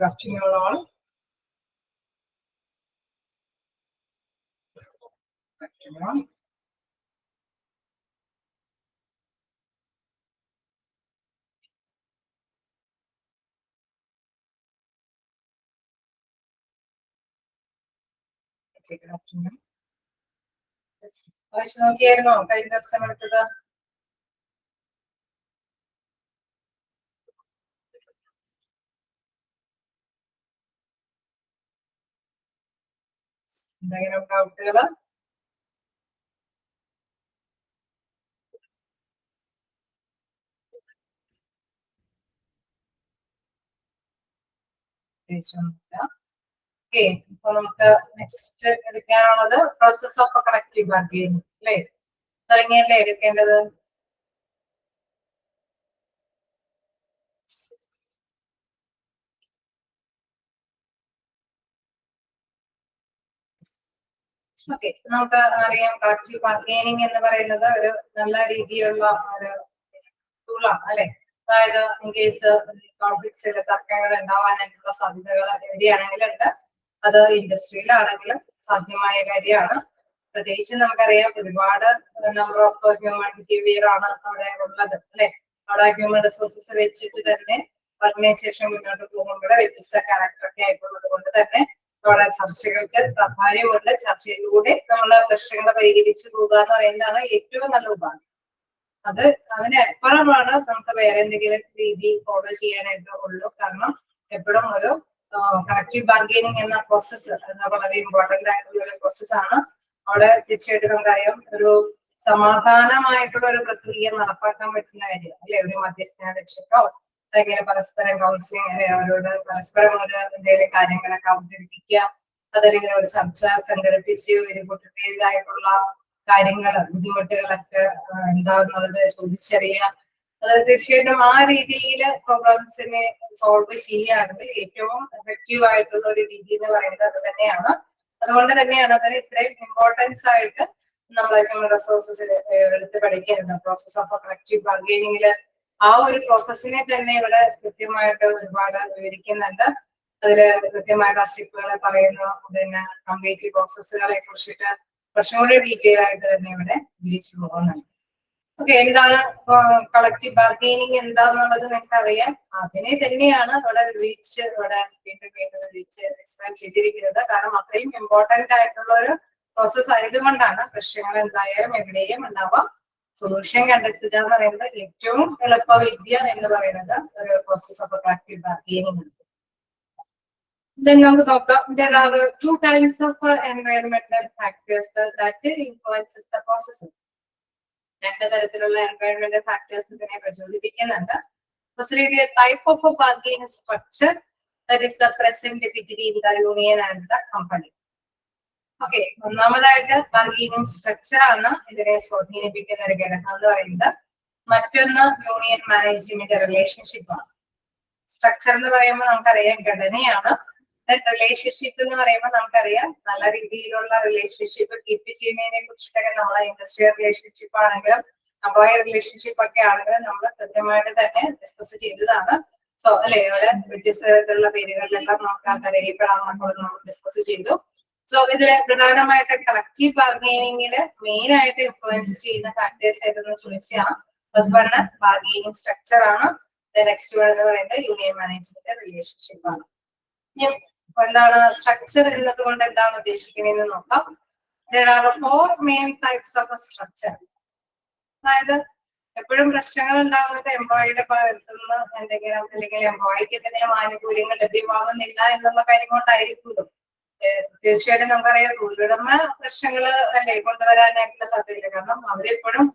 Good afternoon all. Good afternoon. Okay, good afternoon. Yes. Vaishnavi, കഴിഞ്ഞ ദിവസം എടുത്തത് എന്തെങ്കിലും ഡൗട്ടുകള്? ഓക്കെ, ഇപ്പൊ നമുക്ക് നെക്സ്റ്റ് എടുക്കാനുള്ളത് പ്രോസസ് ഓഫ് കളക്റ്റീവ് ബാർഗെയിനിങ് അല്ലേ? തുടങ്ങിയല്ലേ എടുക്കേണ്ടത്? ഓക്കെ, നമുക്ക് അറിയാം കളക്റ്റീവ് ബാർഗെയിനിങ് എന്ന് പറയുന്നത് ഒരു നല്ല രീതിയിലുള്ള ഒരു ടൂളാണ് അല്ലെ. അതായത് ഇൻ കേസ് കോൺഫ്ലിക്ട്സിൽ തർക്കങ്ങൾ ഉണ്ടാവാനായിട്ടുള്ള സാധ്യതകൾ എവിടെയാണെങ്കിലും ഉണ്ട്. അത് ഇൻഡസ്ട്രിയിലാണെങ്കിലും സാധ്യമായ കാര്യമാണ്. പ്രത്യേകിച്ച് നമുക്കറിയാം ഒരുപാട് നമ്പർ ഓഫ് ഹ്യൂമൻ ബിഹേവിയർ ആണ് അവിടെ ഉള്ളത് അല്ലെ. അവിടെ ഹ്യൂമൻ റിസോഴ്സസ് വെച്ചിട്ട് തന്നെ ഓർഗനൈസേഷൻ മുന്നോട്ട് പോകുമ്പോൾ വ്യത്യസ്ത ക്യാരക്ടറൊക്കെ ആയിട്ടുള്ളത് കൊണ്ട് തന്നെ അവിടെ ചർച്ചകൾക്ക് പ്രാധാന്യമുണ്ട്. ചർച്ചയിലൂടെ നമ്മൾ പ്രശ്നങ്ങൾ പരിഹരിച്ചു പോകുക എന്ന് പറയുന്നതാണ് ഏറ്റവും നല്ല ഉപാധി. അതിനപ്പുറമാണ് നമുക്ക് വേറെ എന്തെങ്കിലും രീതി ഫോളോ ചെയ്യാനായിട്ട് ഉള്ളൂ. കാരണം എപ്പോഴും ഒരു കളക്റ്റീവ് ബാർഗെയിനിങ് എന്ന പ്രോസസ്സ് വളരെ ഇമ്പോർട്ടന്റ് ആയിട്ടുള്ള ഒരു പ്രോസസ്സാണ്. അവിടെ തീർച്ചയായിട്ടും നമുക്കറിയാം ഒരു സമാധാനമായിട്ടുള്ള ഒരു പ്രക്രിയ നടപ്പാക്കാൻ പറ്റുന്ന കാര്യം അല്ലെ. ഒരു മധ്യസ്ഥനെ വെച്ചിട്ടോ അല്ലെങ്കിൽ പരസ്പരം കൗൺസിലിംഗ് അവരോട് പരസ്പരം ഒരു എന്തെങ്കിലും കാര്യങ്ങളൊക്കെ അവതരിപ്പിക്കുക, അതല്ലെങ്കിൽ ഒരു ചർച്ച സംഘടിപ്പിച്ച് ഒരു കുട്ടിയുടേതായിട്ടുള്ള കാര്യങ്ങള് ബുദ്ധിമുട്ടുകളൊക്കെ എന്താണെന്നുള്ളത് ചോദിച്ചറിയാം. അത് തീർച്ചയായിട്ടും ആ രീതിയിൽ പ്രോബ്ലംസിനെ സോൾവ് ചെയ്യുകയാണെങ്കിൽ ഏറ്റവും എഫക്റ്റീവ് ആയിട്ടുള്ള ഒരു രീതി എന്ന് പറയുന്നത് അത് തന്നെയാണ്. അതുകൊണ്ട് തന്നെയാണ് അതിന് ഇത്രയും ഇമ്പോർട്ടൻസ് ആയിട്ട് നമ്മൾ റിസോഴ്സസ് എടുത്ത് പഠിക്കുന്നത്. പ്രോസസ് ഓഫ് കളക്റ്റീവ് ബാർഗെയിനിങ്ങില് ആ ഒരു പ്രോസസ്സിനെ തന്നെ ഇവിടെ കൃത്യമായിട്ട് ഒരുപാട് വിവരിക്കുന്നുണ്ട്. അതില് കൃത്യമായിട്ട് ആ സ്റ്റെപ്പുകളെ പറയുന്നു. പിന്നെ കംപ്ലീറ്റ് പ്രോസസ്സുകളെ കുറിച്ചിട്ട് കുറച്ചും കൂടി ഡീറ്റെയിൽ ആയിട്ട് തന്നെ ഇവിടെ വിളിച്ചു പോകുന്നുണ്ട്. ഓക്കെ, എന്താണ് കളക്റ്റീവ് ബാർഗെയിനിങ് എന്താന്നുള്ളത് നിങ്ങൾക്ക് അറിയാം. അതിനെ തന്നെയാണ് ഇവിടെ വിളിച്ച് ഇവിടെ വീണ്ടും വിളിച്ച് എക്സ്പ്ലെയിൻ ചെയ്തിരിക്കുന്നത്. കാരണം അത്രയും ഇമ്പോർട്ടന്റ് ആയിട്ടുള്ള ഒരു പ്രോസസ് ആയതുകൊണ്ടാണ് പ്രശ്നങ്ങൾ എന്തായാലും എവിടെയും ഉണ്ടാവാം. സൊല്യൂഷൻ കണ്ടെത്തുക എന്ന് പറയുന്നത് ഏറ്റവും എളുപ്പവിദ്യ എന്ന് പറയുന്നത് ഒരു പ്രോസസ് ഓഫ് കളക്റ്റീവ് ബാർഗെയിനിങ് ആണ്. Then നമുക്ക് നോക്കാം. There are two kinds of environmental factors that influences the process. രണ്ട് തരത്തിലുള്ള എൻവയോൺമെന്റൽ ഫാക്ടേഴ്സ് ഇതിനെ പ്രചോദിപ്പിക്കുന്നുണ്ട്. Firstly, the type of a bargaining structure that is the present between the union and the company. Okay, ഒന്നാമതായിട്ട് bargaining structure ആണ് ഇതിനെ സ്വാധീനിപ്പിക്കുന്ന ഒരു ഘടകം എന്ന് പറയുന്നത്. മറ്റൊന്ന് യൂണിയൻ മാനേജ്മെന്റ് റിലേഷൻഷിപ്പ് ആണ്. സ്ട്രക്ചർ എന്ന് പറയുമ്പോൾ നമുക്കറിയാം ഘടനയാണ്. റിലേഷൻഷിപ്പ് എന്ന് പറയുമ്പോൾ നമുക്കറിയാം നല്ല രീതിയിലുള്ള റിലേഷൻഷിപ്പ് കീപ്പ് ചെയ്യുന്നതിനെ കുറിച്ചിട്ടൊക്കെ നമ്മളെ ഇൻഡസ്ട്രിയൽ റിലേഷൻഷിപ്പ് ആണെങ്കിലും എംപ്ലോയി റിലേഷൻഷിപ്പ് ഒക്കെ ആണെങ്കിലും നമ്മൾ കൃത്യമായിട്ട് തന്നെ ഡിസ്കസ് ചെയ്തതാണ്. സോ അല്ലെ, ഇവിടെ വ്യത്യസ്ത തരത്തിലുള്ള പേരുകളിലെല്ലാം നമുക്ക് അറിയപ്പെടാമെന്നുള്ളത് നമ്മൾ ഡിസ്കസ് ചെയ്തു. സോ ഇതില് പ്രധാനമായിട്ട് കളക്റ്റീവ് ബാർഗെയിനിങ്ങില് മെയിൻ ആയിട്ട് ഇൻഫ്ലുവൻസ് ചെയ്യുന്ന ഫാക്ടേഴ്സ് ഏതെന്ന് ചോദിച്ചാൽ ഫസ്റ്റ് വൺ ബാർഗെയിനിങ് സ്ട്രക്ചർ ആണ്. നെക്സ്റ്റ് വൺ എന്ന് പറയുന്നത് യൂണിയൻ മാനേജ്മെന്റ് റിലേഷൻഷിപ്പ് ആണ്. എന്താണ് സ്ട്രക്ചർ എന്നത് കൊണ്ട് എന്താണ് ഉദ്ദേശിക്കുന്നതെന്ന് നോക്കാം. There are four main types of a structure. അതായത് എപ്പോഴും പ്രശ്നങ്ങൾ ഉണ്ടാകുന്നത് എംപ്ലോയിയുടെ ഭാഗത്തു നിന്ന് എന്തെങ്കിലും അല്ലെങ്കിൽ എംപ്ലോയിക്ക് എന്തെങ്കിലും ആനുകൂല്യങ്ങൾ ലഭ്യമാകുന്നില്ല എന്നുള്ള കാര്യം കൊണ്ടായിരിക്കുമല്ലോ. തീർച്ചയായിട്ടും നമുക്കറിയാം തൊഴിലുടമ പ്രശ്നങ്ങള് അല്ലെ കൊണ്ടുവരാനായിട്ടുള്ള സാധ്യതയില്ല. കാരണം അവരെപ്പോഴും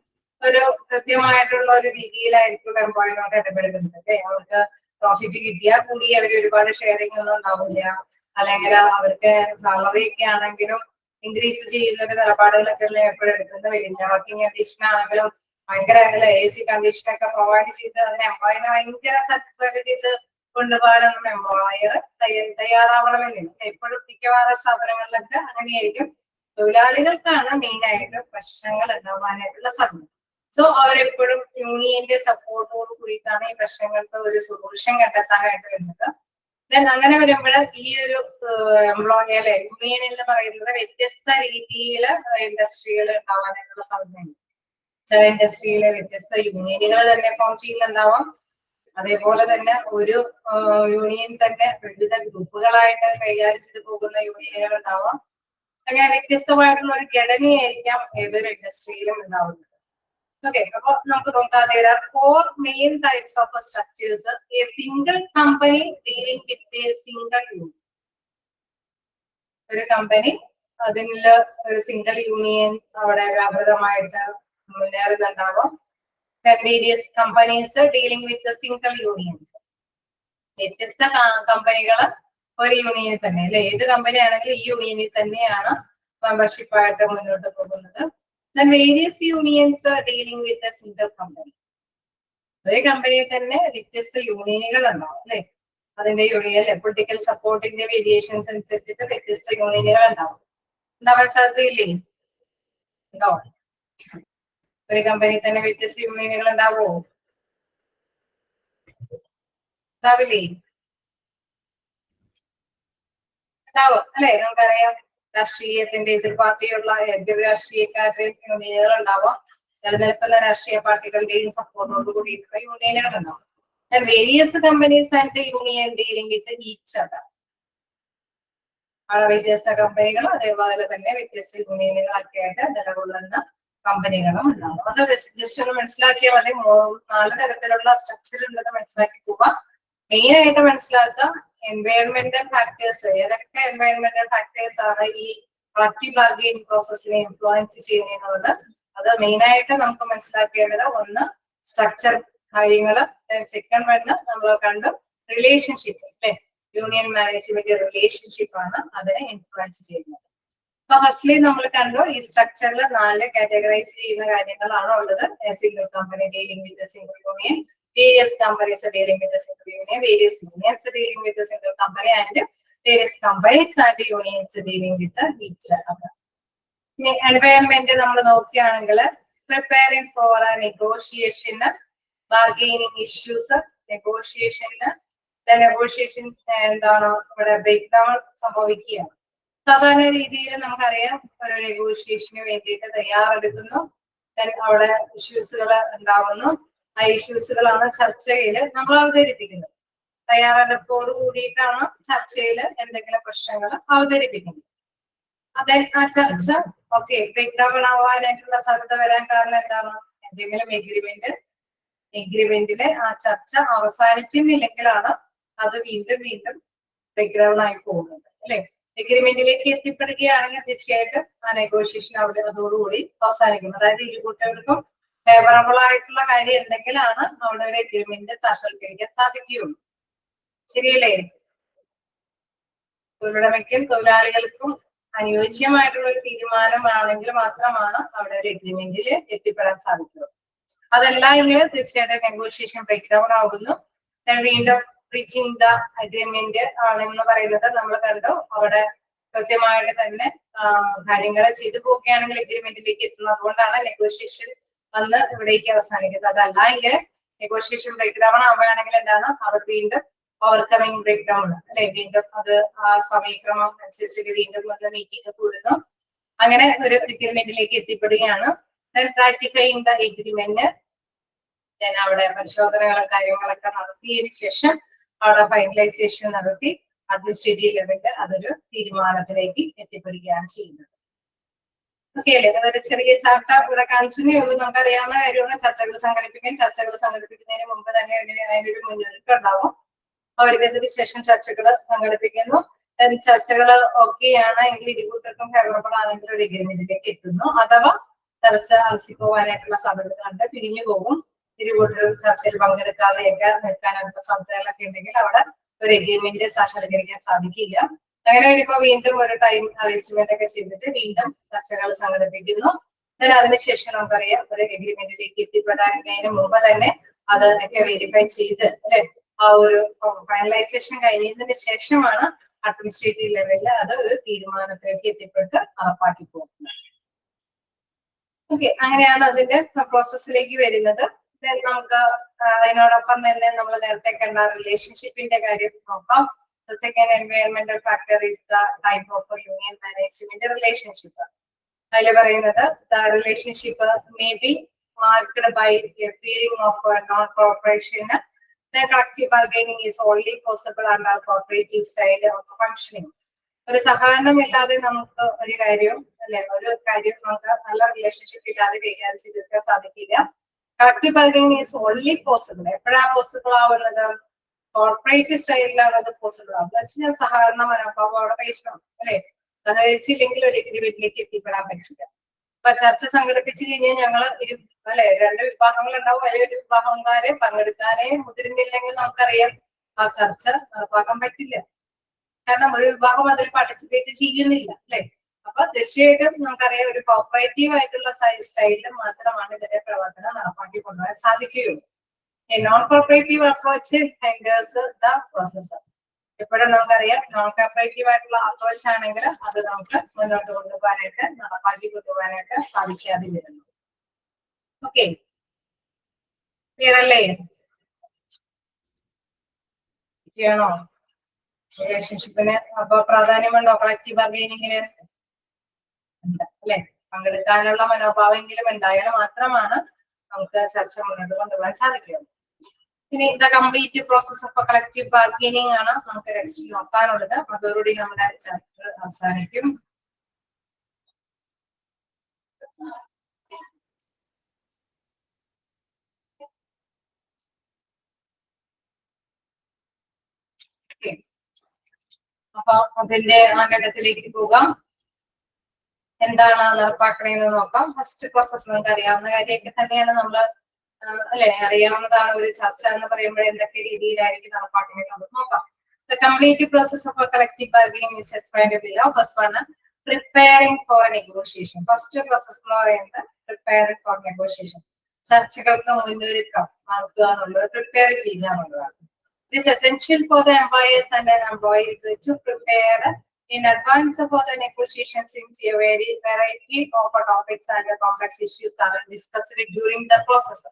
ഒരു കൃത്യമായിട്ടുള്ള ഒരു രീതിയിലായിരിക്കും എംപ്ലോയിനോട് ഇടപെടുന്നത് അല്ലെ. അവർക്ക് പ്രോഫിറ്റ് കിട്ടിയാൽ കൂടി അവര് ഒരുപാട് ഷെയറിംഗ് ഒന്നും ഉണ്ടാവില്ല. അല്ലെങ്കിൽ അവർക്ക് സാലറി ഒക്കെ ആണെങ്കിലും ഇൻക്രീസ് ചെയ്യുന്ന ഒരു നിലപാടുകളൊക്കെ എപ്പോഴും എടുക്കുന്നത് വരില്ല. വർക്കിംഗ് കണ്ടീഷൻ ആണെങ്കിലും ഭയങ്കര AC കണ്ടീഷനൊക്കെ പ്രൊവൈഡ് ചെയ്ത് അതിന് എംപ്ലോയിനെ ഭയങ്കര സാറ്റിസ്ഫൈഡ് ചെയ്ത് കൊണ്ടുപോകാനൊന്നും എംപ്ലോയർ തയ്യാറാവണമെന്നില്ല. എപ്പോഴും മിക്കവാറും സ്ഥാപനങ്ങളിലൊക്കെ അങ്ങനെയായിരിക്കും. തൊഴിലാളികൾക്കാണ് മെയിൻ ആയിട്ട് പ്രശ്നങ്ങൾ ഉണ്ടാവാനായിട്ടുള്ള സാധ്യത. സോ അവരെപ്പോഴും യൂണിയന്റെ സപ്പോർട്ടോട് കൂടിയിട്ടാണ് ഈ പ്രശ്നങ്ങൾക്ക് ഒരു സൊല്യൂഷൻ കണ്ടെത്താനായിട്ട് വരുന്നത്. ദെൻ അങ്ങനെ വരുമ്പോൾ ഈ ഒരു എംപ്ലോയി അല്ലെ യൂണിയൻ എന്ന് പറയുന്നത് വ്യത്യസ്ത രീതിയിൽ ഇൻഡസ്ട്രികൾ ഉണ്ടാവാനായിട്ടുള്ള സാധ്യതയുണ്ട്. ചില ഇൻഡസ്ട്രിയിലെ വ്യത്യസ്ത യൂണിയനുകൾ തന്നെ ഫോം ചെയ്യുന്നുണ്ടാവാം. അതേപോലെ തന്നെ ഒരു യൂണിയൻ തന്നെ വിവിധ ഗ്രൂപ്പുകളായിട്ട് കൈകാര്യം ചെയ്ത് പോകുന്ന യൂണിയനുകൾ ഉണ്ടാവാം. അങ്ങനെ വ്യത്യസ്തമായിട്ടുള്ള ഒരു ഘടനയായിരിക്കാം ഏതൊരു ഇൻഡസ്ട്രിയിലും ഉണ്ടാവുന്നത്. ഓക്കെ, അപ്പൊ നമുക്ക് നോക്കാം. there are 4 main types of structures. A single company dealing with a single union. ഒരു കമ്പനി അതിൽ ഒരു സിംഗിൾ യൂണിയൻ അവിടെ വ്യാപൃതമായിട്ട് മുന്നേറുന്നുണ്ടാവാം. Then various companies dealing with the single unions. വ്യത്യസ്ത കമ്പനികൾ ഒരു യൂണിയനിൽ തന്നെ അല്ലെ, ഏത് കമ്പനി ആണെങ്കിലും ഈ യൂണിയനിൽ തന്നെയാണ് മെമ്പർഷിപ്പ് ആയിട്ട് മുന്നോട്ട് പോകുന്നത്. Then various unions are dealing with a single company. ഒരേ കമ്പനിയിൽ തന്നെ വ്യത്യസ്ത യൂണിയനുകൾ ഉണ്ടാവും അല്ലെ. അതിന്റെ യൂണിയൻ പൊളിറ്റിക്കൽ സപ്പോർട്ടിന്റെ വേരിയേഷൻസ് അനുസരിച്ചിട്ട് വ്യത്യസ്ത യൂണിയനുകൾ ഉണ്ടാവും. ഉണ്ടാവാൻ സാധ്യതയില്ലേ? ഉണ്ടാവും. ഒരു കമ്പനിയിൽ തന്നെ വ്യത്യസ്ത യൂണിയനുകൾ ഉണ്ടാവോ? ഉണ്ടാവില്ലേ? ഉണ്ടാവും അല്ലെ. നമുക്കറിയാം രാഷ്ട്രീയത്തിന്റെ എതിർ പാർട്ടിയുള്ള എതിർ രാഷ്ട്രീയക്കാരുടെയും യൂണിയനുകൾ ഉണ്ടാവാം. നിലനിൽക്കുന്ന രാഷ്ട്രീയ പാർട്ടികളുടെയും സപ്പോർട്ടോട് കൂടിയിട്ടുള്ള യൂണിയനുകൾ ഉണ്ടാവും. Various companies and union dealing with each other. വ്യത്യസ്ത കമ്പനികൾ അതേപോലെ തന്നെ വ്യത്യസ്ത യൂണിയനുകളൊക്കെ ആയിട്ട് നിലകൊള്ളുന്ന കമ്പനികളും ഉണ്ടാവും. അത് ജസ്റ്റ് ഒന്ന് മനസ്സിലാക്കിയാൽ മതി. 4 തരത്തിലുള്ള സ്ട്രക്ചർ ഉണ്ടെന്ന് മനസ്സിലാക്കി പോവാം. മെയിൻ ആയിട്ട് മനസ്സിലാക്കുക എൻവയോൺമെന്റൽ ഫാക്ടേഴ്സ്. ഏതൊക്കെ എൻവയോൺമെന്റൽ ഫാക്ടേഴ്സ് ആണ് ഈ കളക്റ്റീവ് ബാർഗെയിനിങ് പ്രോസസ്സിനെ ഇൻഫ്ലുവൻസ് ചെയ്യുന്നത്? അത് മെയിൻ ആയിട്ട് നമുക്ക് മനസ്സിലാക്കേണ്ടത് ഒന്ന് സ്ട്രക്ചർ കാര്യങ്ങള്. സെക്കൻഡ് വണ് നമ്മൾ കണ്ടു റിലേഷൻഷിപ്പ് അല്ലെ. യൂണിയൻ മാനേജ്മെന്റ് റിലേഷൻഷിപ്പ് ആണ് അതിനെ ഇൻഫ്ലുവൻസ് ചെയ്യുന്നത്. അപ്പൊ ഫസ്റ്റ്ലി നമ്മൾ കണ്ടു ഈ സ്ട്രക്ചറിൽ 4 കാറ്റഗറൈസ് ചെയ്യുന്ന കാര്യങ്ങളാണ് ഉള്ളത്. Single company dealing with single union, various companies are dealing with the single union, various unions are dealing with the single company, and various companies and unions are dealing with each other. Environment നമ്മൾ നോക്കിയാണെങ്കിൽ preparing for a negotiation, bargaining issues, negotiation, the negotiation എന്താണ് ഇവിടെ break down സംഭവിക്കുക. സാധാരണ രീതിയിൽ നമുക്കറിയാം ഒരു നെഗോഷിയേഷന് വേണ്ടിയിട്ട് തയ്യാറെടുക്കുന്നു. അവിടെ ഇഷ്യൂസുകൾ ഉണ്ടാവുന്നു. ആ ഇഷ്യൂസുകളാണ് ചർച്ചയിൽ നമ്മൾ അവതരിപ്പിക്കുന്നത്. തയ്യാറെടുപ്പോട് കൂടിയിട്ടാണ് ചർച്ചയിൽ എന്തെങ്കിലും പ്രശ്നങ്ങൾ അവതരിപ്പിക്കുന്നത്. അതെ, ആ ചർച്ച ഓക്കെ ബ്രേക്ക് ഡൗൺ ആവാനായിട്ടുള്ള സാധ്യത വരാൻ കാരണം എന്താണ്? എന്തെങ്കിലും എഗ്രിമെന്റിലെ ആ ചർച്ച അവസാനിക്കുന്നില്ലെങ്കിലാണ് അത് വീണ്ടും ബ്രേക്ക് ഡൗൺ ആയി പോകുന്നത് അല്ലെ. എഗ്രിമെന്റിലേക്ക് എത്തിപ്പെടുകയാണെങ്കിൽ തീർച്ചയായിട്ടും ആ നെഗോഷിയേഷൻ അവിടെ അതോടുകൂടി അവസാനിക്കും. അതായത് ഇരു കൂട്ടർക്കും ഫേവറബിൾ ആയിട്ടുള്ള കാര്യം ഉണ്ടെങ്കിലാണ് അവിടെ ഒരു എഗ്രിമെന്റ് സാക്ഷാത്കരിക്കാൻ സാധിക്കുകയുള്ളൂ. ശരിയല്ലേ? തൊഴിലുടമയ്ക്കും തൊഴിലാളികൾക്കും അനുയോജ്യമായിട്ടുള്ള ഒരു തീരുമാനമാണെങ്കിൽ മാത്രമാണ് അവിടെ ഒരു എഗ്രിമെന്റിൽ എത്തിപ്പെടാൻ സാധിക്കുക. അതല്ല എങ്കിൽ തീർച്ചയായിട്ടും നെഗോഷിയേഷൻ ബ്രേക്ക് ഡൗൺ ആകുന്നു. വീണ്ടും റീച്ചിങ് ദ അഗ്രിമെന്റ് ആണെന്ന് പറയുന്നത് നമ്മൾ കണ്ടു. അവിടെ കൃത്യമായിട്ട് തന്നെ കാര്യങ്ങൾ ചെയ്തു പോവുകയാണെങ്കിൽ എഗ്രിമെന്റിലേക്ക് എത്തുന്നത്. അതുകൊണ്ടാണ് നെഗോഷിയേഷൻ വന്ന് ഇവിടേക്ക് അവസാനിക്കുന്നത്. അതല്ല എങ്കിൽ നെഗോഷിയേഷൻ ബ്രേക്ക് ഡൗൺ ആവുകയാണെങ്കിൽ എന്താണ് അവർ വീണ്ടും ഓവർകമ്മിങ് ബ്രേക്ക് ഡൗൺ അല്ലെ. വീണ്ടും അത് ആ സമയക്രമം അനുസരിച്ച് വീണ്ടും വന്ന് മീറ്റിംഗ് കൂടുന്നു. അങ്ങനെ ഒരു എഗ്രിമെന്റിലേക്ക് എത്തിപ്പെടുകയാണ്. റാറ്റിഫൈയിങ് ദ എഗ്രിമെന്റ്. അവിടെ പരിശോധനകളും കാര്യങ്ങളൊക്കെ നടത്തിയതിനു ശേഷം അവിടെ ഫൈനലൈസേഷൻ നടത്തി അഡ്മിനിസ്ട്രേറ്റീവ് ലെവലിൽ അതൊരു തീരുമാനത്തിലേക്ക് എത്തിപ്പെടുകയാണ് ചെയ്യുന്നത്. ഓക്കെ അല്ലേ? അതൊരു ചെറിയ ചാർട്ട് ഇവിടെ കാണിച്ചതേ ഉള്ളൂ. നമുക്കറിയാവുന്ന കാര്യമാണ് ചർച്ചകൾ സംഘടിപ്പിക്കുന്നതിന് മുമ്പ് തന്നെ അതിനൊരു മുന്നൊരുക്കം ഉണ്ടാവും. അവർക്ക് ശേഷം ചർച്ചകൾ സംഘടിപ്പിക്കുന്നു. ചർച്ചകൾ ഓക്കെയാണ് എങ്കിൽ ഇരുകൂട്ടർക്കും ഫേവറബിൾ ആണെങ്കിൽ ഒരു എഗ്രിമെന്റിലേക്ക് എത്തുന്നു. അഥവാ ചർച്ച അലസിപ്പോവാനായിട്ടുള്ള സാധ്യതകളുണ്ട്, പിരിഞ്ഞു പോകും. ഇരുകൂട്ടരും ചർച്ചയിൽ പങ്കെടുക്കാതെയൊക്കെ നിൽക്കാനായിട്ടുള്ള സാധ്യതകളൊക്കെ ഉണ്ടെങ്കിൽ അവിടെ ഒരു എഗ്രിമെന്റ് സാക്ഷാത്കരിക്കാൻ സാധിക്കില്ല. അങ്ങനെ വരുമ്പോ വീണ്ടും ഒരു ടൈം അറേഞ്ച്മെന്റ് ഒക്കെ ചെയ്തിട്ട് വീണ്ടും ചർച്ചകൾ സംഘടിപ്പിക്കുന്നു. അതിനുശേഷം നമുക്കറിയാം ഒരു എഗ്രിമെന്റിലേക്ക് എത്തിപ്പെടാനതിന് മുമ്പ് തന്നെ അതൊക്കെ വെരിഫൈ ചെയ്ത് അല്ലെ ആ ഒരു ഫൈനലൈസേഷൻ കഴിഞ്ഞതിന് ശേഷമാണ് അഡ്മിനിസ്ട്രേറ്റീവ് ലെവലിൽ അത് ഒരു തീരുമാനത്തിലേക്ക് എത്തിപ്പെട്ട് നടപ്പാക്കി പോകുന്നത്. ഓക്കെ, അങ്ങനെയാണ് അതിന്റെ പ്രോസസ്സിലേക്ക് വരുന്നത്. നമുക്ക് അതിനോടൊപ്പം തന്നെ നമ്മൾ നേരത്തെ കണ്ട റിലേഷൻഷിപ്പിന്റെ കാര്യം നോക്കാം. The second environmental factor is the type of union management relationship. The relationship may be marked by a feeling of non-cooperation. The collective bargaining is only possible under cooperative style of functioning. ഒരു സഹകരണമില്ലാതെ നമുക്ക് ഒരു കാര്യം നമുക്ക് നല്ല relationship ഇല്ലാതെ കൈകാര്യം ചെയ്തെടുക്കാൻ സാധിക്കില്ല. Collective bargaining is only possible. എപ്പോഴാണ് പോസിബിൾ ആവുന്നത്? കോർപ്പറേറ്റ് സ്റ്റൈലിലാണ് അത് പോസിബിൾ ആവുന്നത്. വെച്ചാൽ സഹകരണ മനോഭാവം അവിടെ പേശണം അല്ലെ. സഹകരിച്ചില്ലെങ്കിൽ ഒരു എഗ്രിമെന്റിലേക്ക് എത്തിപ്പെടാൻ പറ്റില്ല. അപ്പൊ ചർച്ച സംഘടിപ്പിച്ചു കഴിഞ്ഞാൽ ഞങ്ങള് രണ്ട് വിഭാഗങ്ങൾ ഉണ്ടാവും. അതിൽ ഒരു വിഭാഗക്കാരെ പങ്കെടുക്കാനേ മുതിരുന്നില്ലെങ്കിൽ നമുക്കറിയാം ആ ചർച്ച നടപ്പാക്കാൻ പറ്റില്ല. കാരണം ഒരു വിഭാഗം അതിൽ പാർട്ടിസിപ്പേറ്റ് ചെയ്യുന്നില്ല അല്ലെ. അപ്പൊ തീർച്ചയായിട്ടും നമുക്കറിയാം ഒരു കോപ്പറേറ്റീവ് ആയിട്ടുള്ള സ്റ്റൈലിൽ മാത്രമാണ് ഇതിന്റെ പ്രവർത്തനം നടപ്പാക്കി കൊണ്ടുപോകാൻ സാധിക്കുകയുള്ളൂ. Non cooperative approach hinders the process. എപ്പോഴും നമുക്കറിയാം നോൺ കോപ്പറേറ്റീവ് ആയിട്ടുള്ള അപ്രോച്ച് ആണെങ്കിൽ അത് നമുക്ക് മുന്നോട്ട് കൊണ്ടുപോകാനായിട്ട് നടപ്പാക്കി കൊണ്ടുപോകാനായിട്ട് സാധിക്കാതെ വരുന്നു. ഓക്കെ, ക്ലിയർ അല്ലേ? ചെയ്യണോ? റിലേഷൻഷിപ്പിന് അപ്പൊ പ്രാധാന്യമുണ്ടോ കളക്റ്റീവ് ബാർഗൈനിങ്ങിന്? അല്ലെ, പങ്കെടുക്കാനുള്ള മനോഭാവമെങ്കിലും ഉണ്ടായാൽ മാത്രമാണ് നമുക്ക് ചർച്ച മുന്നോട്ട് കൊണ്ടുപോകാൻ സാധിക്കുന്നത്. ഇനി the complete process of collective bargaining ആണ് നമുക്ക് നെക്സ്റ്റ് നോക്കാനുള്ളത്. അതോടുകൂടി നമ്മുടെ ചാപ്റ്റർ അവസാനിക്കും. അപ്പൊ അതിന്റെ ആ ഘട്ടത്തിലേക്ക് പോകാം. എന്താണ് നടപ്പാക്കണേന്ന് നോക്കാം. ഫസ്റ്റ് പ്രോസസ് നമുക്ക് അറിയാവുന്ന കാര്യമൊക്കെ തന്നെയാണ്. നമ്മള് അല്ലെ അറിയാവുന്നതാണ്. ഒരു ചർച്ച എന്ന് പറയുമ്പോൾ എന്തൊക്കെ രീതിയിലായിരിക്കും നടപ്പാക്കണേന്ന് നമുക്ക് നോക്കാം. The complete process of a collective bargaining is explained below. First one, preparing for negotiation. First process എന്ന് പറയുന്നത് preparing for negotiation. ചർച്ചകൾക്ക് മുന്നൊരുക്കം നടത്തുക എന്നുള്ളത്, പ്രിപ്പയർ ചെയ്യുക എന്നുള്ളതാണ്. It is essential for the employers and the employees to prepare in advance for the negotiations, since a variety of topics and complex issues are discussed during the process.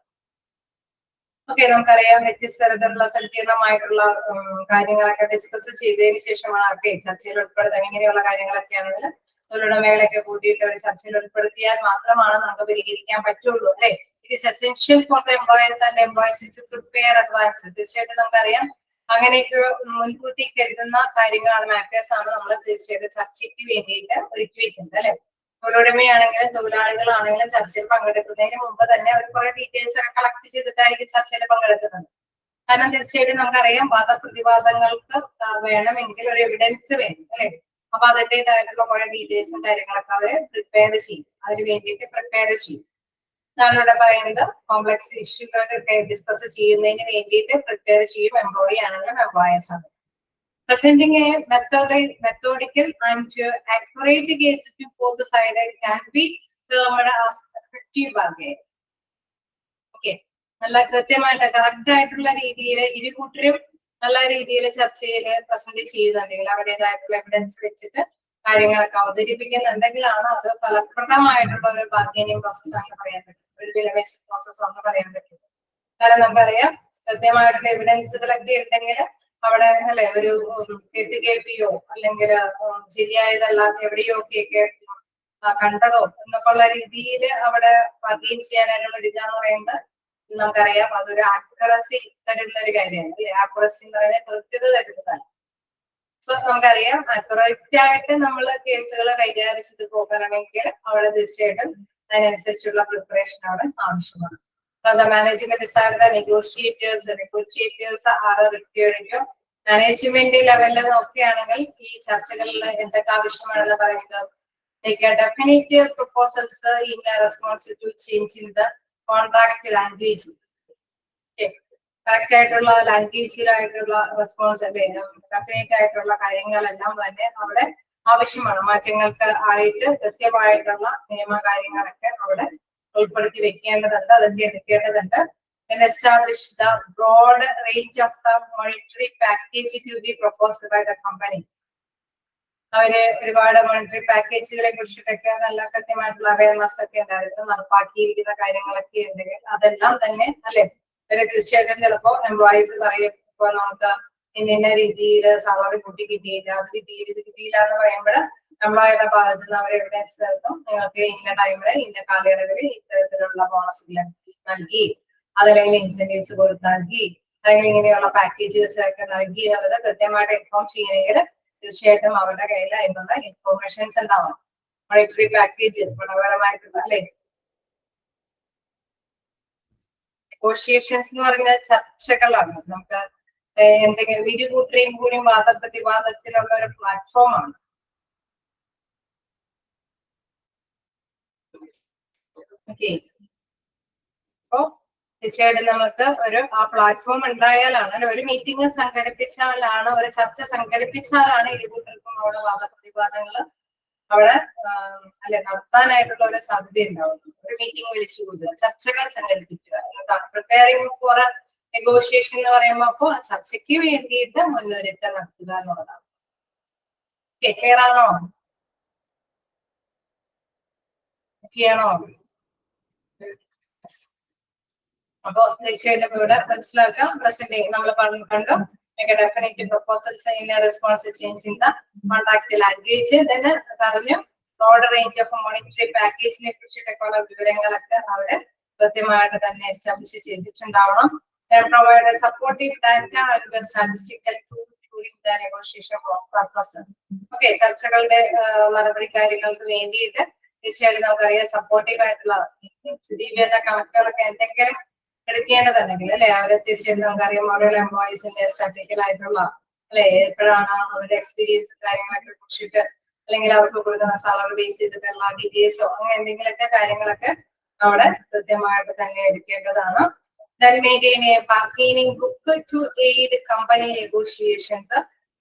Okay, നമുക്കറിയാം വ്യത്യസ്ത തരത്തിലുള്ള സങ്കീർണമായിട്ടുള്ള കാര്യങ്ങളൊക്കെ discuss ചെയ്തതിനു ശേഷമാണ് ചർച്ചയിൽ ഉൾപ്പെടുത്താൻ. ഇങ്ങനെയുള്ള കാര്യങ്ങളൊക്കെയാണെങ്കിൽ തൊഴിലുടമകളൊക്കെ കൂട്ടിയിട്ട് ഒരു ചർച്ചയിൽ ഉൾപ്പെടുത്തിയാൽ മാത്രമാണ് നമുക്ക് പരിഹരിക്കാൻ പറ്റുള്ളൂ അല്ലെ. It is essential for the employers and employees to prepare advance. തീർച്ചയായിട്ടും നമുക്കറിയാം അങ്ങനെയൊക്കെ മുൻകൂട്ടി കരുതുന്ന കാര്യങ്ങളാണ്, മാറ്റേഴ്സ് ആണ് നമ്മൾ തീർച്ചയായിട്ടും ചർച്ചയ്ക്ക് വേണ്ടിയിട്ട് ഒരുക്കി വെക്കുന്നത് അല്ലെ. തൊഴിലുടമയാണെങ്കിലും തൊഴിലാളികളാണെങ്കിലും ചർച്ചയിൽ പങ്കെടുക്കുന്നതിന് മുമ്പ് തന്നെ അവർ കുറെ ഡീറ്റെയിൽസ് ഒക്കെ കളക്ട് ചെയ്തിട്ടായിരിക്കും ചർച്ചയിൽ പങ്കെടുക്കുന്നത്. കാരണം തീർച്ചയായിട്ടും നമുക്കറിയാം വാദപ്രതിവാദങ്ങൾക്ക് വേണമെങ്കിൽ ഒരു എവിഡൻസ് വേണം അല്ലെ. അപ്പൊ അതിൻ്റെതായിട്ടുള്ള കുറെ ഡീറ്റെയിൽസും കാര്യങ്ങളൊക്കെ അവര് പ്രിപ്പയർ ചെയ്യും. അതിന് വേണ്ടിയിട്ട് പ്രിപ്പയർ ചെയ്യും. ഇതാണ് ഇവിടെ പറയുന്നത്. കോംപ്ലക്സ് ഇഷ്യൂകളൊക്കെ ഡിസ്കസ് ചെയ്യുന്നതിന് വേണ്ടിയിട്ട് പ്രിപ്പയർ ചെയ്യും. എംപ്ലോയി ആണെങ്കിലും എംപ്ലോയേഴ്സ് ആണ്. Presenting a methodical and accurate case to both sides can be termed as effective bargaining. Okay, നല്ല കൃത്യമായിട്ട് കറക്റ്റ് ആയിട്ടുള്ള രീതിയിൽ ഇരുകൂട്ടരും നല്ല രീതിയിൽ ചർച്ചയിൽ പ്രസന്റ് ചെയ്യുന്നുണ്ടെങ്കിൽ, അവരുടേതായിട്ടുള്ള എവിഡൻസ് വെച്ചിട്ട് കാര്യങ്ങളൊക്കെ അവതരിപ്പിക്കുന്നുണ്ടെങ്കിലാണ് അത് ഫലപ്രദമായിട്ടുള്ള ഒരു ബാർഗൈനിങ് പ്രോസസ് ആണെന്ന് പറയാൻ പറ്റും, ഒരു വിലപേശൽ പ്രോസസ് ആണെന്ന് പറയാൻ പറ്റും. കാരണം നമുക്കറിയാം കൃത്യമായിട്ടുള്ള എവിഡൻസുകളൊക്കെ ഉണ്ടെങ്കിൽ അവിടെ അല്ലെ ഒരു കെട്ടുകേൾപ്പിയോ അല്ലെങ്കിൽ ശരിയായതല്ലാത്ത എവിടെയോ ഒക്കെ കണ്ടതോ എന്നൊക്കെയുള്ള രീതിയിൽ അവിടെ ബാർഗൈൻ ചെയ്യാനായിട്ടുള്ള ഒരു ഇതാന്ന് പറയുന്നത് നമുക്കറിയാം അതൊരു ആക്യുറസി തരുന്ന ഒരു കാര്യമാണ്. ആക്യുറസി എന്ന് പറയുന്നത് കൃത്യത തരുന്നതാണ്. സോ നമുക്കറിയാം ആക്യുറേറ്റ് ആയിട്ട് നമ്മൾ കേസുകൾ കൈകാര്യം ചെയ്ത് പോകണമെങ്കിൽ അവിടെ തീർച്ചയായിട്ടും അതിനനുസരിച്ചുള്ള പ്രിപ്പറേഷൻ അവിടെ ആവശ്യമാണ്. The management decided the negotiators are required to management ലെവലിൽ നോക്കുകയാണെങ്കിൽ ഈ ചർച്ചകളിൽ എന്തൊക്കെ ആവശ്യമാണെന്ന് പറയുന്നത് like a definitive proposals in response to change in the contract language. Correct ആയിട്ടുള്ള ലാംഗ്വേജിലായിട്ടുള്ള റെസ്പോൺസ് അല്ലെ, ഡെഫിനറ്റ് ആയിട്ടുള്ള കാര്യങ്ങളെല്ലാം തന്നെ അവിടെ ആവശ്യമാണ്. മാറ്റങ്ങൾക്ക് ആയിട്ട് കൃത്യമായിട്ടുള്ള നിയമകാര്യങ്ങളൊക്കെ അവിടെ ഉൾപ്പെടുത്തി വെക്കേണ്ടതുണ്ട്, അതൊക്കെ എടുക്കേണ്ടതുണ്ട്. Establish the broad range of the monetary package to be proposed by the company. അവര് ഒരുപാട് മോണിറ്ററി പാക്കേജുകളെ കുറിച്ചിട്ടൊക്കെ നല്ല കൃത്യമായിട്ടുള്ള അവയർനെസ് ഒക്കെ ഉണ്ടായിരുന്നു. നടപ്പാക്കിയിരിക്കുന്ന കാര്യങ്ങളൊക്കെ ഉണ്ടെങ്കിൽ അതെല്ലാം തന്നെ അല്ലെ അവരെ തീർച്ചയായിട്ടും ചിലപ്പോ എംപ്ലോയീസ് പറയും. ഇപ്പോൾ നമുക്ക് ഇന്ന രീതിയിൽ സാലറി കൂട്ടി കിട്ടിയില്ല, അത് കിട്ടിയില്ല, ഇത് കിട്ടിയില്ല എന്ന് പറയുമ്പോൾ എംപ്ലോയിയുടെ ഭാഗത്ത് നിന്ന് അവർ എവിഡൻസ് തരുന്നു, നിങ്ങൾക്ക് ഇന്ന ടൈമില് ഇന്ന കാലയളവിൽ ഇത്തരത്തിലുള്ള ബോണസ് നൽകി, അതല്ലെങ്കിൽ ഇൻസെന്റീവ്സ് കൊടുത്ത് നൽകി, അല്ലെങ്കിൽ ഇങ്ങനെയുള്ള പാക്കേജസ് ഒക്കെ നൽകി എന്നുള്ളത് കൃത്യമായിട്ട് ഇൻഫോം ചെയ്യണമെങ്കിൽ തീർച്ചയായിട്ടും അവരുടെ കയ്യിൽ അതിനുള്ള ഇൻഫോർമേഷൻസ് ഉണ്ടാവണം. മോണിറ്ററി പാക്കേജ് ഗുണപരമായിട്ടുള്ള അല്ലെ. നെഗോഷിയേഷൻസ് എന്ന് പറയുന്നത് ചർച്ചകളാണ്. നമുക്ക് എന്തെങ്കിലും ഇരുകൂട്ടരെയും കൂടി വാദപ്രതിവാദത്തിലുള്ള ഒരു പ്ലാറ്റ്ഫോമാണ്. ഓക്കെ, അപ്പോ തീർച്ചയായിട്ടും നമുക്ക് ആ പ്ലാറ്റ്ഫോം ഉണ്ടായാലാണ്, അല്ലെ, ഒരു മീറ്റിംഗ് സംഘടിപ്പിച്ചാലാണ്, ഒരു ചർച്ച സംഘടിപ്പിച്ചാലാണ് ഇരുകൂട്ടർക്കും അവിടെ വാദപ്രതിവാദങ്ങൾ അവിടെ അല്ലെ നടത്താനായിട്ടുള്ള ഒരു സാധ്യത ഉണ്ടാവുന്നു. ഒരു മീറ്റിംഗ് വിളിച്ചു കൂടുക, ചർച്ചകൾ സംഘടിപ്പിക്കുക എന്നതാണ്. പ്രിപ്പയറിംഗ് ഫോർ നെഗോഷിയേഷൻ എന്ന് പറയുമ്പോൾ അപ്പോ ചർച്ചയ്ക്ക് വേണ്ടിയിട്ട് മുന്നൊരുക്കം നടത്തുക എന്നുള്ളതാണ്. ക്ലിയർ ആണോ? ക്ലിയറാണോ? അപ്പോ തീർച്ചയായിട്ടും ഇവിടെ മനസ്സിലാക്കാം. പ്രസന്റ് നമ്മൾ കണ്ടു definite proposals in response change the contract language. തന്നെ പറഞ്ഞു ബ്രോഡ് റേഞ്ച് ഓഫ് മോണിറ്ററി പാക്കേജിനെ കുറിച്ചിട്ടൊക്കെയുള്ള വിവരങ്ങളൊക്കെ അവിടെ കൃത്യമായിട്ട് തന്നെ എസ്റ്റാബ്ലിഷ് ചെയ്തിട്ടുണ്ടാവണം. Provide supportive data and statistical tool during the negotiation process. Okay, ചർച്ചകളുടെ നടപടി കാര്യങ്ങൾക്ക് വേണ്ടിയിട്ട് തീർച്ചയായിട്ടും നമുക്കറിയാം സപ്പോർട്ടീവ് ആയിട്ടുള്ള സ്ഥിതിവിവര കണക്കുകളൊക്കെ എന്തെങ്കിലും എടുക്കേണ്ടതുണ്ടെങ്കിൽ അല്ലെ, അവരെ തീർച്ചയായിട്ടും നമുക്കറിയാം ഓരോ എംപ്ലോയീസിന്റെ സ്റ്റാറ്റിക്കൽ ആയിട്ടുള്ള അല്ലെ, എപ്പോഴാണ് അവരുടെ എക്സ്പീരിയൻസ് കാര്യങ്ങളൊക്കെ കുറിച്ചിട്ട്, അല്ലെങ്കിൽ അവർക്ക് കൊടുക്കുന്ന സാലറി ബേസ് ചെയ്തിട്ടുള്ള ഡീറ്റെയിൽസോ അങ്ങനെ എന്തെങ്കിലുമൊക്കെ കാര്യങ്ങളൊക്കെ അവിടെ കൃത്യമായിട്ട് തന്നെ എടുക്കേണ്ടതാണ്. Then maintain a bargaining book to aid company negotiations,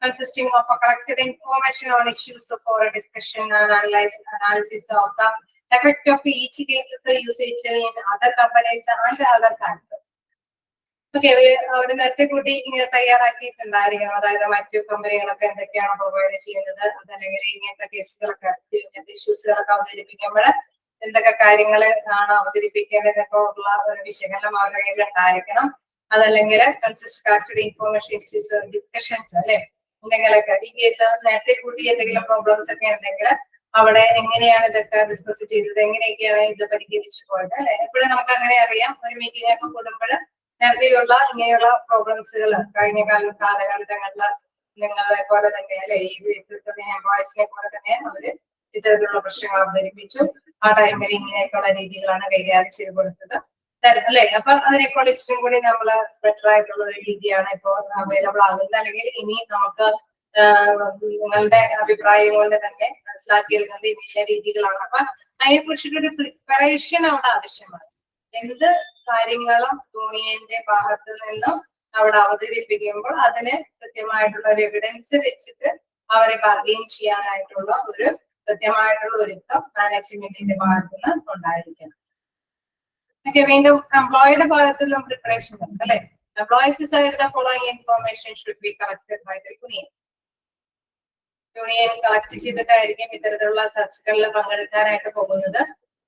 consisting of a collected information on issues for a discussion and analysis of the effect of each case usage in other companies and other factors. Okay, ഒരു നേരത്തെ കൂട്ടി ഇങ്ങനെ തയ്യാറാക്കിയിട്ടുണ്ടായിരിക്കണം. അതായത് മറ്റു കമ്പനികളൊക്കെ എന്തൊക്കെയാണ് provide ചെയ്യുന്നത്, അതല്ലെങ്കിൽ ഇങ്ങനത്തെ കേസുകളൊക്കെ ഇങ്ങനത്തെ ഇഷ്യൂസുകളൊക്കെ അവതരിപ്പിക്കുമ്പോൾ എന്തൊക്കെ കാര്യങ്ങൾ ആണ് അവതരിപ്പിക്കേണ്ടതൊക്കെ ഉള്ള ഒരു വിശകലനം അവരുടെ കയ്യിൽ ഉണ്ടായിരിക്കണം. അതല്ലെങ്കിൽ കൺസിസ്റ്റ് ഇൻഫോർമേഷൻ ഡിസ്കഷൻസ് അല്ലെ, എന്തെങ്കിലൊക്കെ ഈ കേസ് നേരത്തെ കൂട്ടി എന്തെങ്കിലും പ്രോബ്ലംസ് ഒക്കെ ഉണ്ടെങ്കിൽ അവിടെ എങ്ങനെയാണ് ഇതൊക്കെ ഡിസ്കസ് ചെയ്തത്, എങ്ങനെയൊക്കെയാണ് ഇത് പരിഹരിച്ചു പോയത് അല്ലെ. എപ്പോഴും നമുക്ക് അങ്ങനെ അറിയാം, ഒരു മീറ്റിംഗ് ഒക്കെ കൂടുമ്പോൾ നേരത്തെയുള്ള ഇങ്ങനെയുള്ള പ്രോബ്ലംസുകൾ കഴിഞ്ഞ കാലഘട്ടങ്ങളില് നിങ്ങളെ പോലെ തന്നെ അല്ലെ, ഈ എംപ്ലോയീസിനെ പോലെ തന്നെ അവര് ഇത്തരത്തിലുള്ള പ്രശ്നങ്ങൾ അവതരിപ്പിച്ചു. ആ ടൈമിൽ ഇങ്ങനെയൊക്കെയുള്ള രീതികളാണ് കൈകാര്യം ചെയ്ത് കൊടുത്തത് അല്ലെ. അപ്പൊ അതിനേക്കാൾ ഇഷ്ടം കൂടി നമ്മള് ബെറ്റർ ആയിട്ടുള്ള ഒരു രീതിയാണ് ഇപ്പോൾ അവൈലബിൾ ആകുന്നത്. അല്ലെങ്കിൽ ഇനി നമുക്ക് നിങ്ങളുടെ അഭിപ്രായം കൊണ്ട് തന്നെ മനസ്സിലാക്കിയെടുക്കുന്നത് ഇന്ന രീതികളാണ്. അപ്പൊ അതിനെ കുറിച്ചിട്ടൊരു പ്രിപ്പറേഷൻ അവിടെ ആവശ്യമാണ്. എന്ത് കാര്യങ്ങളും യൂണിയന്റെ ഭാഗത്ത് നിന്നും അവിടെ അവതരിപ്പിക്കുമ്പോൾ അതിന് കൃത്യമായിട്ടുള്ള ഒരു എവിഡൻസ് വെച്ചിട്ട് അവരെ ബാർഗെയിൻ ചെയ്യാനായിട്ടുള്ള ഒരു കൃത്യമായിട്ടുള്ള ഒരുക്കം മാനേജ്മെന്റിന്റെ ഭാഗത്ത് നിന്ന് ഉണ്ടായിരിക്കണം. ഓക്കെ, വീണ്ടും എംപ്ലോയിയുടെ ഭാഗത്ത് നിന്നും പ്രിപ്പറേഷൻ ഉണ്ട് അല്ലെ. Employees side the following information should be collected by the union. Union collect ചെയ്തിട്ടായിരിക്കും ഇത്തരത്തിലുള്ള ചർച്ചകളിൽ പങ്കെടുക്കാനായിട്ട് പോകുന്നത്.